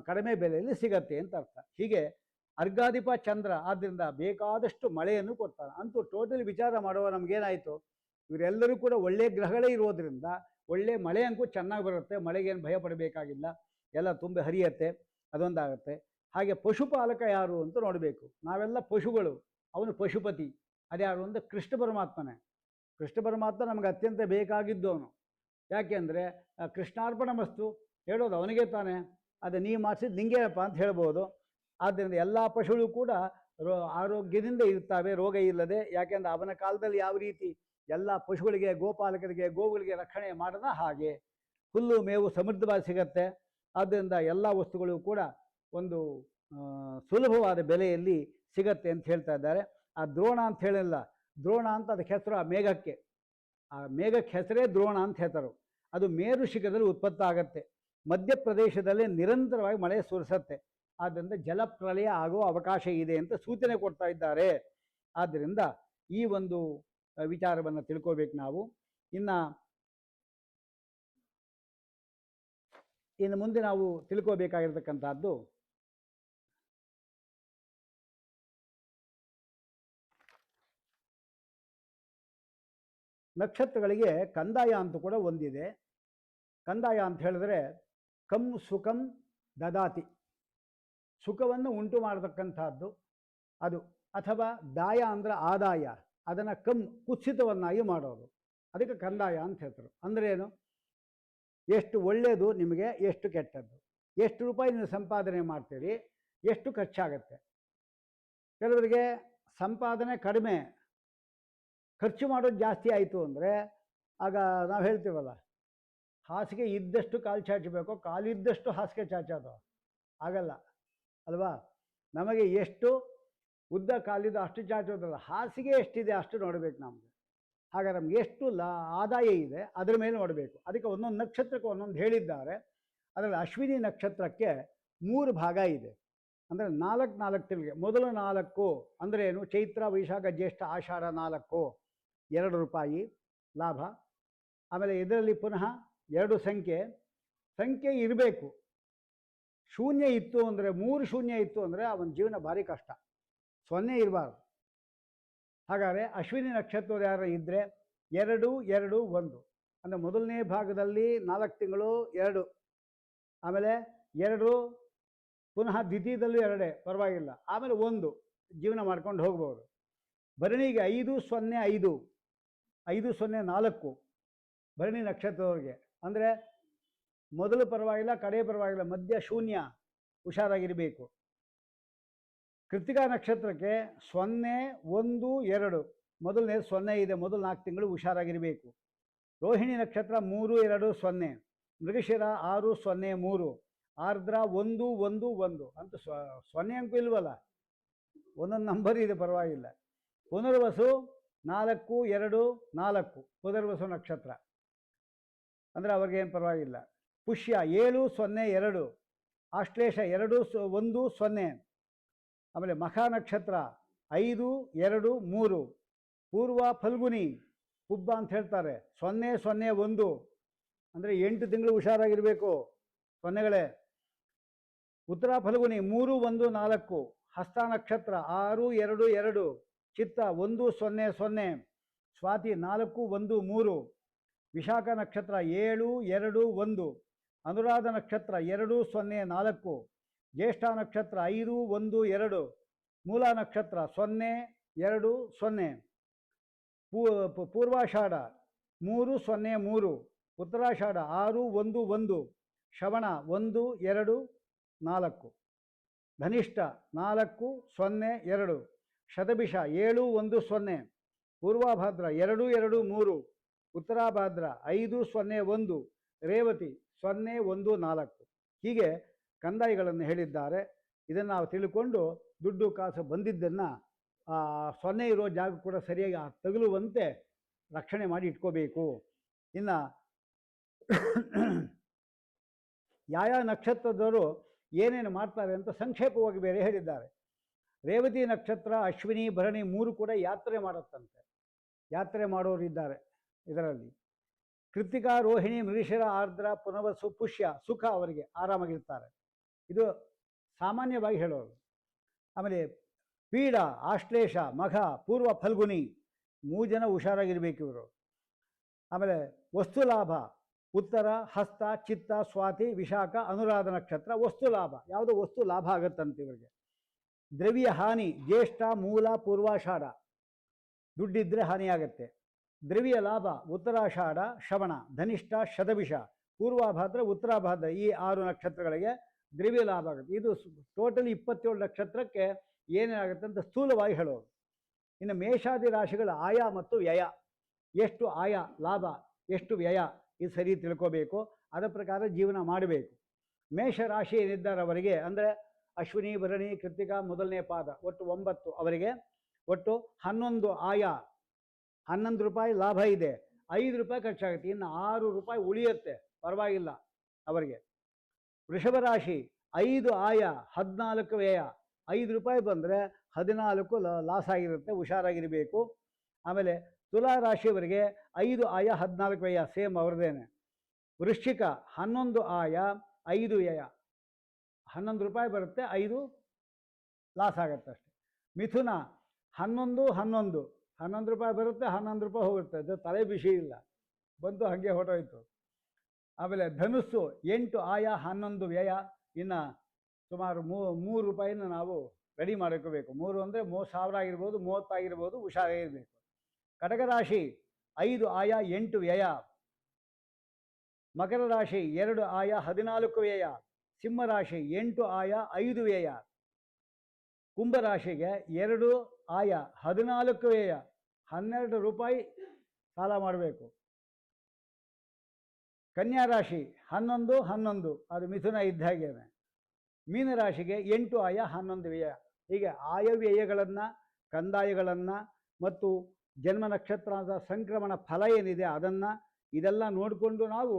ಕಡಿಮೆ ಬೆಲೆಯಲ್ಲಿ ಸಿಗತ್ತೆ ಅಂತ ಅರ್ಥ. ಹೀಗೆ ಅರ್ಘಾಧಿಪ ಚಂದ್ರ ಆದ್ದರಿಂದ ಬೇಕಾದಷ್ಟು ಮಳೆಯನ್ನು ಕೊಡ್ತಾನೆ. ಅಂತೂ ಟೋಟಲಿ ವಿಚಾರ ಮಾಡುವ ನಮಗೇನಾಯಿತು, ಇವರೆಲ್ಲರೂ ಕೂಡ ಒಳ್ಳೆಯ ಗ್ರಹಗಳೇ ಇರೋದರಿಂದ ಒಳ್ಳೆ ಮಳೆ ಅಂಕೂ ಚೆನ್ನಾಗಿ ಬರುತ್ತೆ, ಮಳೆಗೇನು ಭಯ ಪಡಬೇಕಾಗಿಲ್ಲ, ಎಲ್ಲ ತುಂಬ ಹರಿಯತ್ತೆ, ಅದೊಂದಾಗುತ್ತೆ. ಹಾಗೆ ಪಶುಪಾಲಕ ಯಾರು ಅಂತ ನೋಡಬೇಕು. ನಾವೆಲ್ಲ ಪಶುಗಳು, ಅವನು ಪಶುಪತಿ. ಅದ್ಯಾರು ಅಂದರೆ ಕೃಷ್ಣ ಪರಮಾತ್ಮನೇ. ಕೃಷ್ಣ ಪರಮಾತ್ಮ ನಮಗೆ ಅತ್ಯಂತ ಬೇಕಾಗಿದ್ದು ಅವನು. ಯಾಕೆಂದರೆ ಕೃಷ್ಣಾರ್ಪಣ ಮಸ್ತು ಹೇಳೋದು ಅವನಿಗೆ ತಾನೇ, ಅದು ನೀ ಮಾಡಿಸಿದ್ದು ನಿಂಗೇನಪ್ಪ ಅಂತ ಹೇಳ್ಬೋದು. ಆದ್ದರಿಂದ ಎಲ್ಲ ಪಶುಗಳು ಕೂಡ ಆರೋಗ್ಯದಿಂದ ಇರ್ತವೆ, ರೋಗ ಇಲ್ಲದೆ. ಯಾಕೆಂದರೆ ಅವನ ಕಾಲದಲ್ಲಿ ಯಾವ ರೀತಿ ಎಲ್ಲ ಪಶುಗಳಿಗೆ, ಗೋಪಾಲಕರಿಗೆ, ಗೋವುಗಳಿಗೆ ರಕ್ಷಣೆ ಮಾಡೋಣ, ಹಾಗೆ ಹುಲ್ಲು ಮೇವು ಸಮೃದ್ಧವಾಗಿ ಸಿಗತ್ತೆ. ಆದ್ದರಿಂದ ಎಲ್ಲ ವಸ್ತುಗಳು ಕೂಡ ಒಂದು ಸುಲಭವಾದ ಬೆಲೆಯಲ್ಲಿ ಸಿಗತ್ತೆ ಅಂತ ಹೇಳ್ತಾ ಇದ್ದಾರೆ. ಆ ದ್ರೋಣ ಅಂತ ಹೇಳಿಲ್ಲ, ದ್ರೋಣ ಅಂತ ಅದಕ್ಕೆ ಹೆಸರು, ಆ ಮೇಘಕ್ಕೆ, ಆ ಮೇಘಕ್ಕೆ ಹೆಸರೇ ದ್ರೋಣ ಅಂತ ಹೇಳ್ತಾರೆ. ಅದು ಮೇರು ಶಿಖರದಲ್ಲಿ ಉತ್ಪತ್ತಾಗತ್ತೆ, ಮಧ್ಯಪ್ರದೇಶದಲ್ಲಿ ನಿರಂತರವಾಗಿ ಮಳೆ ಸುರಿಸತ್ತೆ. ಆದ್ದರಿಂದ ಜಲಪ್ರಳಯ ಆಗುವ ಅವಕಾಶ ಇದೆ ಅಂತ ಸೂಚನೆ ಕೊಡ್ತಾ ಇದ್ದಾರೆ. ಆದ್ದರಿಂದ ಈ ಒಂದು ವಿಚಾರವನ್ನು ತಿಳ್ಕೋಬೇಕು ನಾವು. ಇನ್ನು ಮುಂದೆ ನಾವು ತಿಳ್ಕೋಬೇಕಾಗಿರ್ತಕ್ಕಂಥದ್ದು ನಕ್ಷತ್ರಗಳಿಗೆ ಕಂದಾಯ ಅಂತ ಕೂಡ ಒಂದಿದೆ. ಕಂದಾಯ ಅಂತ ಹೇಳಿದ್ರೆ ಕಂ ಸುಖಂ ದದಾತಿ, ಸುಖವನ್ನು ಉಂಟು ಮಾಡತಕ್ಕಂಥದ್ದು ಅದು. ಅಥವಾ ದಾಯ ಅಂದರೆ ಆದಾಯ, ಅದನ್ನು ಕುತ್ಸಿತವನ್ನಾಗಿ ಮಾಡೋದು, ಅದಕ್ಕೆ ಕಂದಾಯ ಅಂತ ಹೇಳ್ತಾರೆ. ಅಂದರೆ ಏನು, ಎಷ್ಟು ಒಳ್ಳೆಯದು ನಿಮಗೆ, ಎಷ್ಟು ಕೆಟ್ಟದ್ದು, ಎಷ್ಟು ರೂಪಾಯಿ ನೀವು ಸಂಪಾದನೆ ಮಾಡ್ತೀರಿ, ಎಷ್ಟು ಖರ್ಚಾಗತ್ತೆ. ಕೆಲವರಿಗೆ ಸಂಪಾದನೆ ಕಡಿಮೆ, ಖರ್ಚು ಮಾಡೋದು ಜಾಸ್ತಿ ಆಯಿತು ಅಂದರೆ ಆಗ ನಾವು ಹೇಳ್ತೀವಲ್ಲ, ಹಾಸಿಗೆ ಇದ್ದಷ್ಟು ಕಾಲು ಚಾಚಬೇಕು, ಕಾಲಿದ್ದಷ್ಟು ಹಾಸಿಗೆ ಚಾಚೋದು ಆಗಲ್ಲ ಅಲ್ವಾ. ನಮಗೆ ಎಷ್ಟು ಉದ್ದ ಕಾಲಿದ್ದು ಅಷ್ಟು ಚಾಚೋದಲ್ಲ, ಹಾಸಿಗೆ ಎಷ್ಟಿದೆ ಅಷ್ಟು ನೋಡಬೇಕು ನಮಗೆ. ಹಾಗೆ ನಮ್ಗೆ ಎಷ್ಟು ಆದಾಯ ಇದೆ ಅದರ ಮೇಲೆ ನೋಡಬೇಕು. ಅದಕ್ಕೆ ಒಂದೊಂದು ನಕ್ಷತ್ರಕ್ಕೆ ಒಂದೊಂದು ಹೇಳಿದ್ದಾರೆ. ಅದರಲ್ಲಿ ಅಶ್ವಿನಿ ನಕ್ಷತ್ರಕ್ಕೆ 3 ಭಾಗ ಇದೆ. ಅಂದರೆ 4 ತಿಂಗಳಿಗೆ. ಮೊದಲು 4 ಅಂದರೆ ಏನು, ಚೈತ್ರ, ವೈಶಾಖ, ಜ್ಯೇಷ್ಠ, ಆಷಾಢ 4 2 ರೂಪಾಯಿ ಲಾಭ. ಆಮೇಲೆ ಇದರಲ್ಲಿ ಪುನಃ 2 ಸಂಖ್ಯೆ ಇರಬೇಕು. ಶೂನ್ಯ ಇತ್ತು ಅಂದರೆ, 3 ಶೂನ್ಯ ಇತ್ತು ಅಂದರೆ ಅವನ ಜೀವನ ಭಾರಿ ಕಷ್ಟ, 0 ಇರಬಾರ್ದು. ಹಾಗಾದರೆ ಅಶ್ವಿನಿ ನಕ್ಷತ್ರದ ಯಾರು ಇದ್ದರೆ 2, 2, 1 ಅಂದರೆ ಮೊದಲನೇ ಭಾಗದಲ್ಲಿ 4 ತಿಂಗಳು 2, ಆಮೇಲೆ 2 ಪುನಃ ದ್ವಿತೀಯದಲ್ಲೂ 2 ಪರವಾಗಿಲ್ಲ, ಆಮೇಲೆ 1 ಜೀವನ ಮಾಡ್ಕೊಂಡು ಹೋಗ್ಬೋದು. ಭರಣಿಗೆ 5, 0, 5, 5, 0, 4 ಭರಣಿ ನಕ್ಷತ್ರದವ್ರಿಗೆ. ಅಂದರೆ ಮೊದಲು ಪರವಾಗಿಲ್ಲ, ಕಡೆ ಪರವಾಗಿಲ್ಲ, ಮಧ್ಯ ಶೂನ್ಯ, ಹುಷಾರಾಗಿರಬೇಕು. ಕೃತಿಕಾ ನಕ್ಷತ್ರಕ್ಕೆ 0, 1, 2 ಮೊದಲನೇ 0 ಇದೆ, ಮೊದಲು 4 ತಿಂಗಳು ಹುಷಾರಾಗಿರಬೇಕು. ರೋಹಿಣಿ ನಕ್ಷತ್ರ 3, 2, 0, ಮೃಗಶಿರ 6, 0, 3, ಆರ್ದ್ರ 1, 1, 1 ಅಂತ 0 ಅಂಕು ಇಲ್ವಲ್ಲ, ಒಂದೊಂದು ನಂಬರ್ ಇದೆ, ಪರವಾಗಿಲ್ಲ. ಪುನರ್ವಸು 4, 2, 4 ಪುನರ್ವಸು ನಕ್ಷತ್ರ ಅಂದರೆ ಅವ್ರಿಗೇನು ಪರವಾಗಿಲ್ಲ. ಪುಷ್ಯ 7, 0, 2, ಆಶ್ಲೇಷ 2, 1, 0. ಆಮೇಲೆ ಮಖ ನಕ್ಷತ್ರ 5, 2, 3. ಪೂರ್ವ ಫಲ್ಗುನಿ ಪುಬ್ಬ ಅಂತ ಹೇಳ್ತಾರೆ. 0, 0, 1 ಅಂದರೆ 8 ತಿಂಗಳು ಹುಷಾರಾಗಿರಬೇಕು ಸೊನ್ನೆಗಳೇ. ಉತ್ತರ ಫಲ್ಗುನಿ 3, 1, 4. ಹಸ್ತ ನಕ್ಷತ್ರ 6, 2, 2. ಚಿತ್ತ 1, 0, 0. ಸ್ವಾತಿ 4, 1, 3. ವಿಶಾಖ ನಕ್ಷತ್ರ 7, 2, 1. ಅನುರಾಧ ನಕ್ಷತ್ರ 2, 0, 4. ಜ್ಯೇಷ್ಠ ನಕ್ಷತ್ರ 5, 1, 2. ಮೂಲ ನಕ್ಷತ್ರ 0, 2, 0. ಪೂರ್ವಾಷಾಢ 3, 0, 3. ಉತ್ತರಾಷಾಢ 6, 1, 1. ಶ್ರವಣ 1, 2, 4. ಧನಿಷ್ಠ 4, 0, 2. ಶತಭಿಷ 7, 1, 0. ಪೂರ್ವಭಾದ್ರ 2, 2, 3. ಉತ್ತರಾಭಾದ್ರ 5, 0, 1. ರೇವತಿ 0, 1, 4. ಹೀಗೆ ಕಂದಾಯಗಳನ್ನು ಹೇಳಿದ್ದಾರೆ. ಇದನ್ನು ನಾವು ತಿಳ್ಕೊಂಡು ದುಡ್ಡು ಕಾಸು ಬಂದಿದ್ದನ್ನು 0 ಇರೋ ಜಾಗ ಕೂಡ ಸರಿಯಾಗಿ ತಗುಲುವಂತೆ ರಕ್ಷಣೆ ಮಾಡಿ ಇಟ್ಕೋಬೇಕು. ಇನ್ನು ಯಾವ ನಕ್ಷತ್ರದವರು ಏನೇನು ಮಾಡ್ತಾರೆ ಅಂತ ಸಂಕ್ಷೇಪವಾಗಿ ಬೇರೆ ಹೇಳಿದ್ದಾರೆ. ರೇವತಿ ನಕ್ಷತ್ರ, ಅಶ್ವಿನಿ, ಭರಣಿ 3 ಕೂಡ ಯಾತ್ರೆ ಮಾಡುತ್ತಂತೆ. ಯಾತ್ರೆ ಮಾಡೋರಿದ್ದಾರೆ ಇದರಲ್ಲಿ. ಕೃತಿಕಾ, ರೋಹಿಣಿ, ಮೃಗಶಿರ, ಆರ್ದ್ರ, ಪುನವಸು, ಪುಷ್ಯ ಸುಖ ಅವರಿಗೆ ಆರಾಮಾಗಿರ್ತಾರೆ. ಇದು ಸಾಮಾನ್ಯವಾಗಿ ಹೇಳೋರು. ಆಮೇಲೆ ಪೀಡ, ಆಶ್ಲೇಷ, ಮಘ, ಪೂರ್ವ ಫಲ್ಗುನಿ 3 ಜನ ಹುಷಾರಾಗಿರ್ಬೇಕು ಇವರು. ಆಮೇಲೆ ವಸ್ತು ಲಾಭ ಉತ್ತರ, ಹಸ್ತ, ಚಿತ್ತ, ಸ್ವಾತಿ, ವಿಶಾಖ, ಅನುರಾಧ ನಕ್ಷತ್ರ ವಸ್ತು ಲಾಭ. ಯಾವುದೋ ವಸ್ತು ಲಾಭ ಆಗುತ್ತಂತೆ ಇವರಿಗೆ. ದ್ರವ್ಯ ಹಾನಿ ಜ್ಯೇಷ್ಠ, ಮೂಲ, ಪೂರ್ವಾಷಾಢ ದುಡ್ಡಿದ್ರೆ ಹಾನಿಯಾಗತ್ತೆ. ದ್ರವ್ಯ ಲಾಭ ಉತ್ತರಾಷಾಢ, ಶ್ರವಣ, ಧನಿಷ್ಠ, ಶತಭಿಷ, ಪೂರ್ವಭಾದ್ರ, ಉತ್ತರಾಭಾದ್ರ ಈ 6 ನಕ್ಷತ್ರಗಳಿಗೆ ದ್ರವ್ಯ ಲಾಭ ಆಗುತ್ತೆ. ಇದು ಟೋಟಲಿ 27 ನಕ್ಷತ್ರಕ್ಕೆ ಏನೇನಾಗುತ್ತೆ ಅಂತ ಸ್ಥೂಲವಾಗಿ ಹೇಳೋದು. ಇನ್ನು ಮೇಷಾದಿ ರಾಶಿಗಳ ಆಯ ಮತ್ತು ವ್ಯಯ, ಎಷ್ಟು ಆಯ ಲಾಭ, ಎಷ್ಟು ವ್ಯಯ, ಇದು ಸರಿ ತಿಳ್ಕೋಬೇಕು. ಅದರ ಪ್ರಕಾರ ಜೀವನ ಮಾಡಬೇಕು. ಮೇಷರಾಶಿ ಏನಿದ್ದಾರೆ ಅವರಿಗೆ ಅಂದರೆ ಅಶ್ವಿನಿ, ಭರಣಿ, ಕೃತಿಕಾ ಮೊದಲನೇ ಪಾದ ಒಟ್ಟು 9 ಅವರಿಗೆ ಒಟ್ಟು 11 ಆಯ, 11 ರೂಪಾಯಿ ಲಾಭ ಇದೆ. 5 ರೂಪಾಯಿ ಖರ್ಚಾಗುತ್ತೆ, ಇನ್ನು 6 ರೂಪಾಯಿ ಉಳಿಯುತ್ತೆ, ಪರವಾಗಿಲ್ಲ ಅವರಿಗೆ. ವೃಷಭ ರಾಶಿ 5 ಆಯ, 14 ವ್ಯಯ. 5 ರೂಪಾಯಿ ಬಂದರೆ 14 ಲಾಸ್ ಆಗಿರುತ್ತೆ, ಹುಷಾರಾಗಿರಬೇಕು. ಆಮೇಲೆ ತುಲಾ ರಾಶಿಯವರಿಗೆ 5 ಆಯ, 14 ವ್ಯಯ, ಸೇಮ್ ಅವ್ರದ್ದೇನೆ. ವೃಶ್ಚಿಕ 11 ಆಯ, 5 ವ್ಯಯ. 11 ರೂಪಾಯಿ ಬರುತ್ತೆ, 5 ಲಾಸ್ ಆಗುತ್ತೆ ಅಷ್ಟೆ. ಮಿಥುನ 11, 11. 11 ರೂಪಾಯಿ ಬರುತ್ತೆ, 11 ರೂಪಾಯಿ ಹೋಗುತ್ತೆ. ಅದು ತಲೆ ಬಿಸಿ ಇಲ್ಲ, ಬಂತು ಹಾಗೆ ಹೊರಟೋಯ್ತು. ಆಮೇಲೆ ಧನುಸ್ಸು 8 ಆಯ, 11 ವ್ಯಯ. ಇನ್ನು ಸುಮಾರು 3 ರೂಪಾಯಿನ ನಾವು ರೆಡಿ ಮಾಡ್ಕೋಬೇಕು. 3 ಅಂದರೆ 30,000 ಆಗಿರ್ಬೋದು, 30 ಆಗಿರ್ಬೋದು, ಹುಷಾರಾಗಿರಬೇಕು. ಕಟಕ ರಾಶಿ 5 ಆಯ, 8 ವ್ಯಯ. ಮಕರ ರಾಶಿ 2 ಆಯ, 14 ವ್ಯಯ. ಸಿಂಹರಾಶಿ 8 ಆಯ, 5 ವ್ಯಯ. ಕುಂಭರಾಶಿಗೆ 2 ಆಯ, 14 ವ್ಯಯ. 12 ರೂಪಾಯಿ ಸಾಲ ಮಾಡಬೇಕು. ಕನ್ಯಾ ರಾಶಿ 11, 11 ಅದು ಮಿಥುನ ಇದ್ದ ಹಾಗೇನೆ. ಮೀನರಾಶಿಗೆ 8 ಆಯ, 11 ವ್ಯಯ. ಹೀಗೆ ಆಯವ್ಯಯಗಳನ್ನು, ಕಂದಾಯಗಳನ್ನು ಮತ್ತು ಜನ್ಮ ನಕ್ಷತ್ರದ ಸಂಕ್ರಮಣ ಫಲ ಏನಿದೆ ಅದನ್ನು ಇದೆಲ್ಲ ನೋಡಿಕೊಂಡು ನಾವು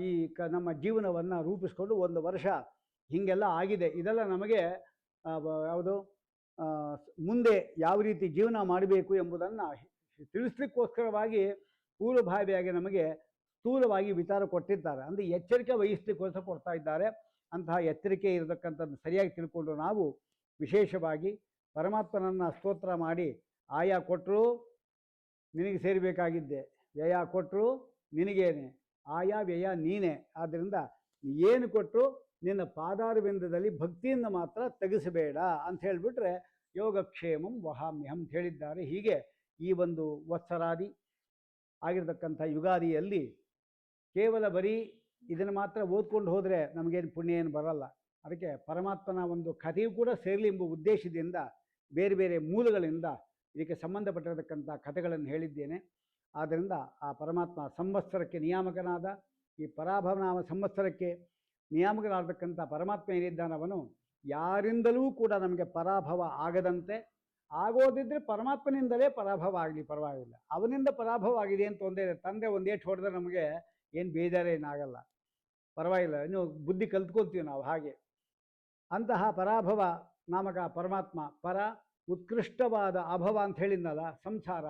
ಈ ನಮ್ಮ ಜೀವನವನ್ನು ರೂಪಿಸ್ಕೊಂಡು 1 ವರ್ಷ ಹೀಗೆಲ್ಲ ಆಗಿದೆ. ಇದೆಲ್ಲ ನಮಗೆ ಯಾವುದು ಮುಂದೆ ಯಾವ ರೀತಿ ಜೀವನ ಮಾಡಬೇಕು ಎಂಬುದನ್ನು ತಿಳಿಸ್ಲಿಕ್ಕೋಸ್ಕರವಾಗಿ ಪೂರ್ವಭಾವಿಯಾಗಿ ನಮಗೆ ಸ್ಥೂಲವಾಗಿ ವಿಚಾರ ಕೊಟ್ಟಿದ್ದಾರೆ. ಅಂದರೆ ಎಚ್ಚರಿಕೆ ವಹಿಸ್ಲಿಕ್ಕೋಸ್ಕರ ಕೊಡ್ತಾ ಇದ್ದಾರೆ. ಅಂತಹ ಎಚ್ಚರಿಕೆ ಇರತಕ್ಕಂಥದ್ದು ಸರಿಯಾಗಿ ತಿಳ್ಕೊಂಡು ನಾವು ವಿಶೇಷವಾಗಿ ಪರಮಾತ್ಮನನ್ನು ಸ್ತೋತ್ರ ಮಾಡಿ, ಆಯ ಕೊಟ್ಟರು ನಿನಗೆ ಸೇರಬೇಕಾಗಿದ್ದೆ, ವ್ಯಯ ಕೊಟ್ಟರು ನಿನಗೇನೆ, ಆಯಾ ವ್ಯಯ ನೀನೇ. ಆದ್ದರಿಂದ ಏನು ಕೊಟ್ಟರು ನಿನ್ನ ಪಾದಾರವಿಂದದಲ್ಲಿ ಭಕ್ತಿಯಿಂದ ಮಾತ್ರ ತೆಗೆಸಬೇಡ ಅಂತ ಹೇಳಿಬಿಟ್ರೆ ಯೋಗಕ್ಷೇಮಂ ವಹಾಮ್ಯಹಂ ಅಂತ ಹೇಳಿದ್ದಾರೆ. ಹೀಗೆ ಈ ಒಂದು ವತ್ಸರಾದಿ ಆಗಿರತಕ್ಕಂಥ ಯುಗಾದಿಯಲ್ಲಿ ಕೇವಲ ಬರೀ ಇದನ್ನು ಮಾತ್ರ ಓದ್ಕೊಂಡು ಹೋದರೆ ನಮಗೇನು ಪುಣ್ಯ ಏನು ಬರಲ್ಲ. ಅದಕ್ಕೆ ಪರಮಾತ್ಮನ ಒಂದು ಕಥೆಯೂ ಕೂಡ ಸೇರಲಿ ಎಂಬ ಉದ್ದೇಶದಿಂದ ಬೇರೆ ಬೇರೆ ಮೂಲಗಳಿಂದ ಇದಕ್ಕೆ ಸಂಬಂಧಪಟ್ಟಿರತಕ್ಕಂಥ ಕಥೆಗಳನ್ನು ಹೇಳಿದ್ದೇನೆ. ಆದ್ದರಿಂದ ಆ ಪರಮಾತ್ಮ ಸಂವತ್ಸರಕ್ಕೆ ನಿಯಾಮಕನಾದ, ಈ ಪರಾಭವನಾಮ ಸಂವತ್ಸರಕ್ಕೆ ನಿಯಾಮಕನಾಗತಕ್ಕಂಥ ಪರಮಾತ್ಮ ಏನಿದ್ದಾನವನು ಯಾರಿಂದಲೂ ಕೂಡ ನಮಗೆ ಪರಾಭವ ಆಗದಂತೆ, ಆಗೋದಿದ್ದರೆ ಪರಮಾತ್ಮನಿಂದಲೇ ಪರಾಭವ ಆಗಲಿ, ಪರವಾಗಿಲ್ಲ. ಅವನಿಂದ ಪರಾಭವ ಆಗಿದೆ ಅಂತ ತಂದೆ ಒಂದೇಟು ಹೊಡೆದ್ರೆ ನಮಗೆ ಏನು ಬೇಜಾರೇನಾಗಲ್ಲ, ಪರವಾಗಿಲ್ಲ, ಇನ್ನು ಬುದ್ಧಿ ಕಲ್ತ್ಕೊಳ್ತೀವಿ ನಾವು. ಹಾಗೆ ಅಂತಹ ಪರಾಭವ ನಾಮಕ ಪರಮಾತ್ಮ ಪರ ಉತ್ಕೃಷ್ಟವಾದ ಅಭವ ಅಂತ ಹೇಳಿದ್ನಲ್ಲ, ಸಂಸಾರ,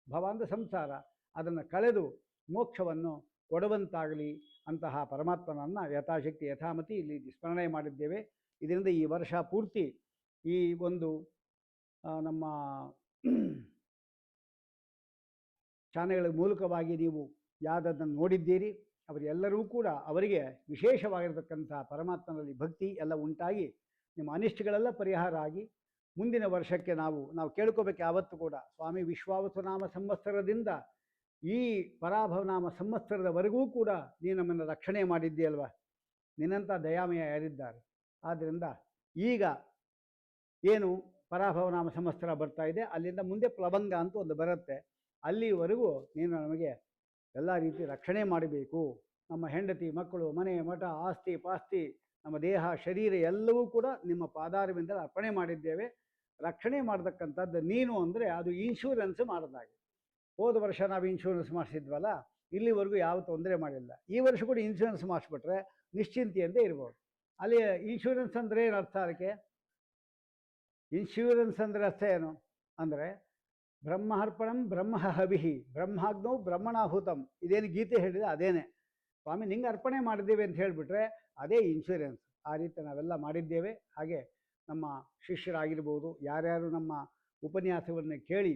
ಭವ ಅಂದರೆ ಸಂಸಾರ, ಅದನ್ನು ಕಳೆದು ಮೋಕ್ಷವನ್ನು ಕೊಡುವಂತಾಗಲಿ ಅಂತಹ ಪರಮಾತ್ಮನನ್ನು ಯಥಾಶಕ್ತಿ ಯಥಾಮತಿ ಇಲ್ಲಿ ಸ್ಮರಣೆ ಮಾಡಿದ್ದೇವೆ. ಇದರಿಂದ ಈ ವರ್ಷ ಪೂರ್ತಿ ಈ ಒಂದು ನಮ್ಮ ಚಾನೆಲ್ಗಳ ಮೂಲಕವಾಗಿ ನೀವು ಯಾವುದನ್ನು ನೋಡಿದ್ದೀರಿ ಅವರೆಲ್ಲರೂ ಕೂಡ ಅವರಿಗೆ ವಿಶೇಷವಾಗಿರತಕ್ಕಂಥ ಪರಮಾತ್ಮನಲ್ಲಿ ಭಕ್ತಿ ಎಲ್ಲ ಉಂಟಾಗಿ ನಿಮ್ಮ ಅನಿಷ್ಟಗಳೆಲ್ಲ ಪರಿಹಾರ ಆಗಿ ಮುಂದಿನ ವರ್ಷಕ್ಕೆ ನಾವು ಕೇಳ್ಕೋಬೇಕು ಯಾವತ್ತೂ ಕೂಡ, ಸ್ವಾಮಿ ವಿಶ್ವಾವಸುನಾಮ ಸಂವತ್ಸರದಿಂದ ಈ ಪರಾಭವನಾಮ ಸಂವತ್ಸರದವರೆಗೂ ಕೂಡ ನೀನು ನಮ್ಮನ್ನು ರಕ್ಷಣೆ ಮಾಡಿದ್ದೀಯಲ್ವ, ನಿನ್ನಂಥ ದಯಾಮಯ ಯಾರಿದ್ದಾರೆ. ಆದ್ದರಿಂದ ಈಗ ಏನು ಪರಾಭವನಾಮ ಸಂವತ್ಸರ ಬರ್ತಾ ಇದೆ, ಅಲ್ಲಿಂದ ಮುಂದೆ ಪ್ಲವಂಗ ಅಂತ ಒಂದು ಬರುತ್ತೆ, ಅಲ್ಲಿವರೆಗೂ ನೀನು ನಮಗೆ ಎಲ್ಲ ರೀತಿ ರಕ್ಷಣೆ ಮಾಡಬೇಕು. ನಮ್ಮ ಹೆಂಡತಿ ಮಕ್ಕಳು ಮನೆ ಮಠ ಆಸ್ತಿ ಪಾಸ್ತಿ ನಮ್ಮ ದೇಹ ಶರೀರ ಎಲ್ಲವೂ ಕೂಡ ನಿಮ್ಮ ಪಾದಾರವಿಂದ ಅರ್ಪಣೆ ಮಾಡಿದ್ದೇವೆ. ರಕ್ಷಣೆ ಮಾಡತಕ್ಕಂಥದ್ದು ನೀನು ಅಂದರೆ ಅದು ಇನ್ಶೂರೆನ್ಸ್ ಮಾಡಿದಾಗೆ. ಹೋದ ವರ್ಷ ನಾವು ಇನ್ಶೂರೆನ್ಸ್ ಮಾಡಿಸಿದ್ವಲ್ಲ, ಇಲ್ಲಿವರೆಗೂ ಯಾವ ತೊಂದರೆ ಮಾಡಿಲ್ಲ. ಈ ವರ್ಷ ಕೂಡ ಇನ್ಶೂರೆನ್ಸ್ ಮಾಡಿಸ್ಬಿಟ್ರೆ ನಿಶ್ಚಿಂತೆಯಂತೆ ಇರ್ಬೋದು. ಅಲ್ಲಿ ಇನ್ಶೂರೆನ್ಸ್ ಅಂದರೆ ಏನು ಅರ್ಥ? ಅದಕ್ಕೆ ಇನ್ಶೂರೆನ್ಸ್ ಅಂದರೆ ಅರ್ಥ ಏನು ಅಂದರೆ ಬ್ರಹ್ಮಾರ್ಪಣಂ ಬ್ರಹ್ಮ ಹವಿಹಿ ಬ್ರಹ್ಮಾಗ್ನೌ ಬ್ರಹ್ಮಣಾಹುತಂ, ಇದೇನು ಗೀತೆ ಹೇಳಿದೆ ಅದೇನೆ. ಸ್ವಾಮಿ ನಿಂಗೆ ಅರ್ಪಣೆ ಮಾಡಿದ್ದೇವೆ ಅಂತ ಹೇಳಿಬಿಟ್ರೆ ಅದೇ ಇನ್ಶೂರೆನ್ಸ್. ಆ ರೀತಿ ನಾವೆಲ್ಲ ಮಾಡಿದ್ದೇವೆ. ಹಾಗೆ ನಮ್ಮ ಶಿಷ್ಯರಾಗಿರ್ಬೋದು, ಯಾರ್ಯಾರು ನಮ್ಮ ಉಪನ್ಯಾಸವನ್ನು ಕೇಳಿ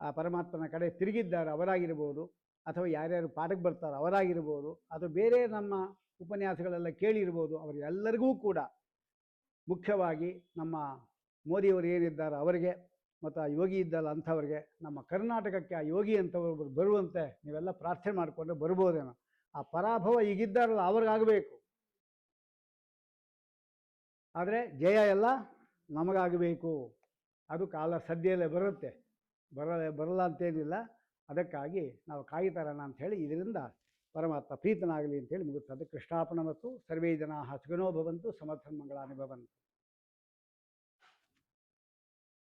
ಆ ಪರಮಾತ್ಮನ ಕಡೆ ತಿರುಗಿದ್ದಾರೆ ಅವರಾಗಿರ್ಬೋದು, ಅಥವಾ ಯಾರ್ಯಾರು ಪಾಠಕ್ಕೆ ಬರ್ತಾರೆ ಅವರಾಗಿರ್ಬೋದು, ಅಥವಾ ಬೇರೆ ನಮ್ಮ ಉಪನ್ಯಾಸಗಳೆಲ್ಲ ಕೇಳಿರ್ಬೋದು, ಅವರೆಲ್ಲರಿಗೂ ಕೂಡ ಮುಖ್ಯವಾಗಿ ನಮ್ಮ ಮೋದಿಯವರು ಏನಿದ್ದಾರೆ ಅವರಿಗೆ ಮತ್ತು ಆ ಯೋಗಿ ಇದ್ದಲ್ಲ ಅಂಥವ್ರಿಗೆ, ನಮ್ಮ ಕರ್ನಾಟಕಕ್ಕೆ ಆ ಯೋಗಿ ಅಂಥವ್ರು ಬರುವಂತೆ ನೀವೆಲ್ಲ ಪ್ರಾರ್ಥನೆ ಮಾಡಿಕೊಂಡ್ರೆ ಬರ್ಬೋದೇನೋ. ಆ ಪರಾಭವ ಈಗಿದ್ದಾರಲ್ಲ ಅವ್ರಿಗಾಗಬೇಕು, ಆದರೆ ಜಯ ಎಲ್ಲ ನಮಗಾಗಬೇಕು. ಅದು ಕಾಲ ಸದ್ಯದಲ್ಲೇ ಬರುತ್ತೆ, ಬರಲ್ಲ ಅಂತೇನಿಲ್ಲ. ಅದಕ್ಕಾಗಿ ನಾವು ಕಾಯ್ತಾರಣ ಅಂಥೇಳಿ ಇದರಿಂದ ಪರಮಾತ್ಮ ಪ್ರೀತನಾಗಲಿ ಅಂತೇಳಿ ಮುಗುತ್ತದೆ. ಕೃಷ್ಣಾರ್ಪಣಮಸ್ತು. ಸರ್ವೇ ಜನಾಃ ಸುಖಿನೋ ಭವಂತು. ಸಮರ್ಥನ್ ಮಂಗಳಾನಿ ಭವಂತು.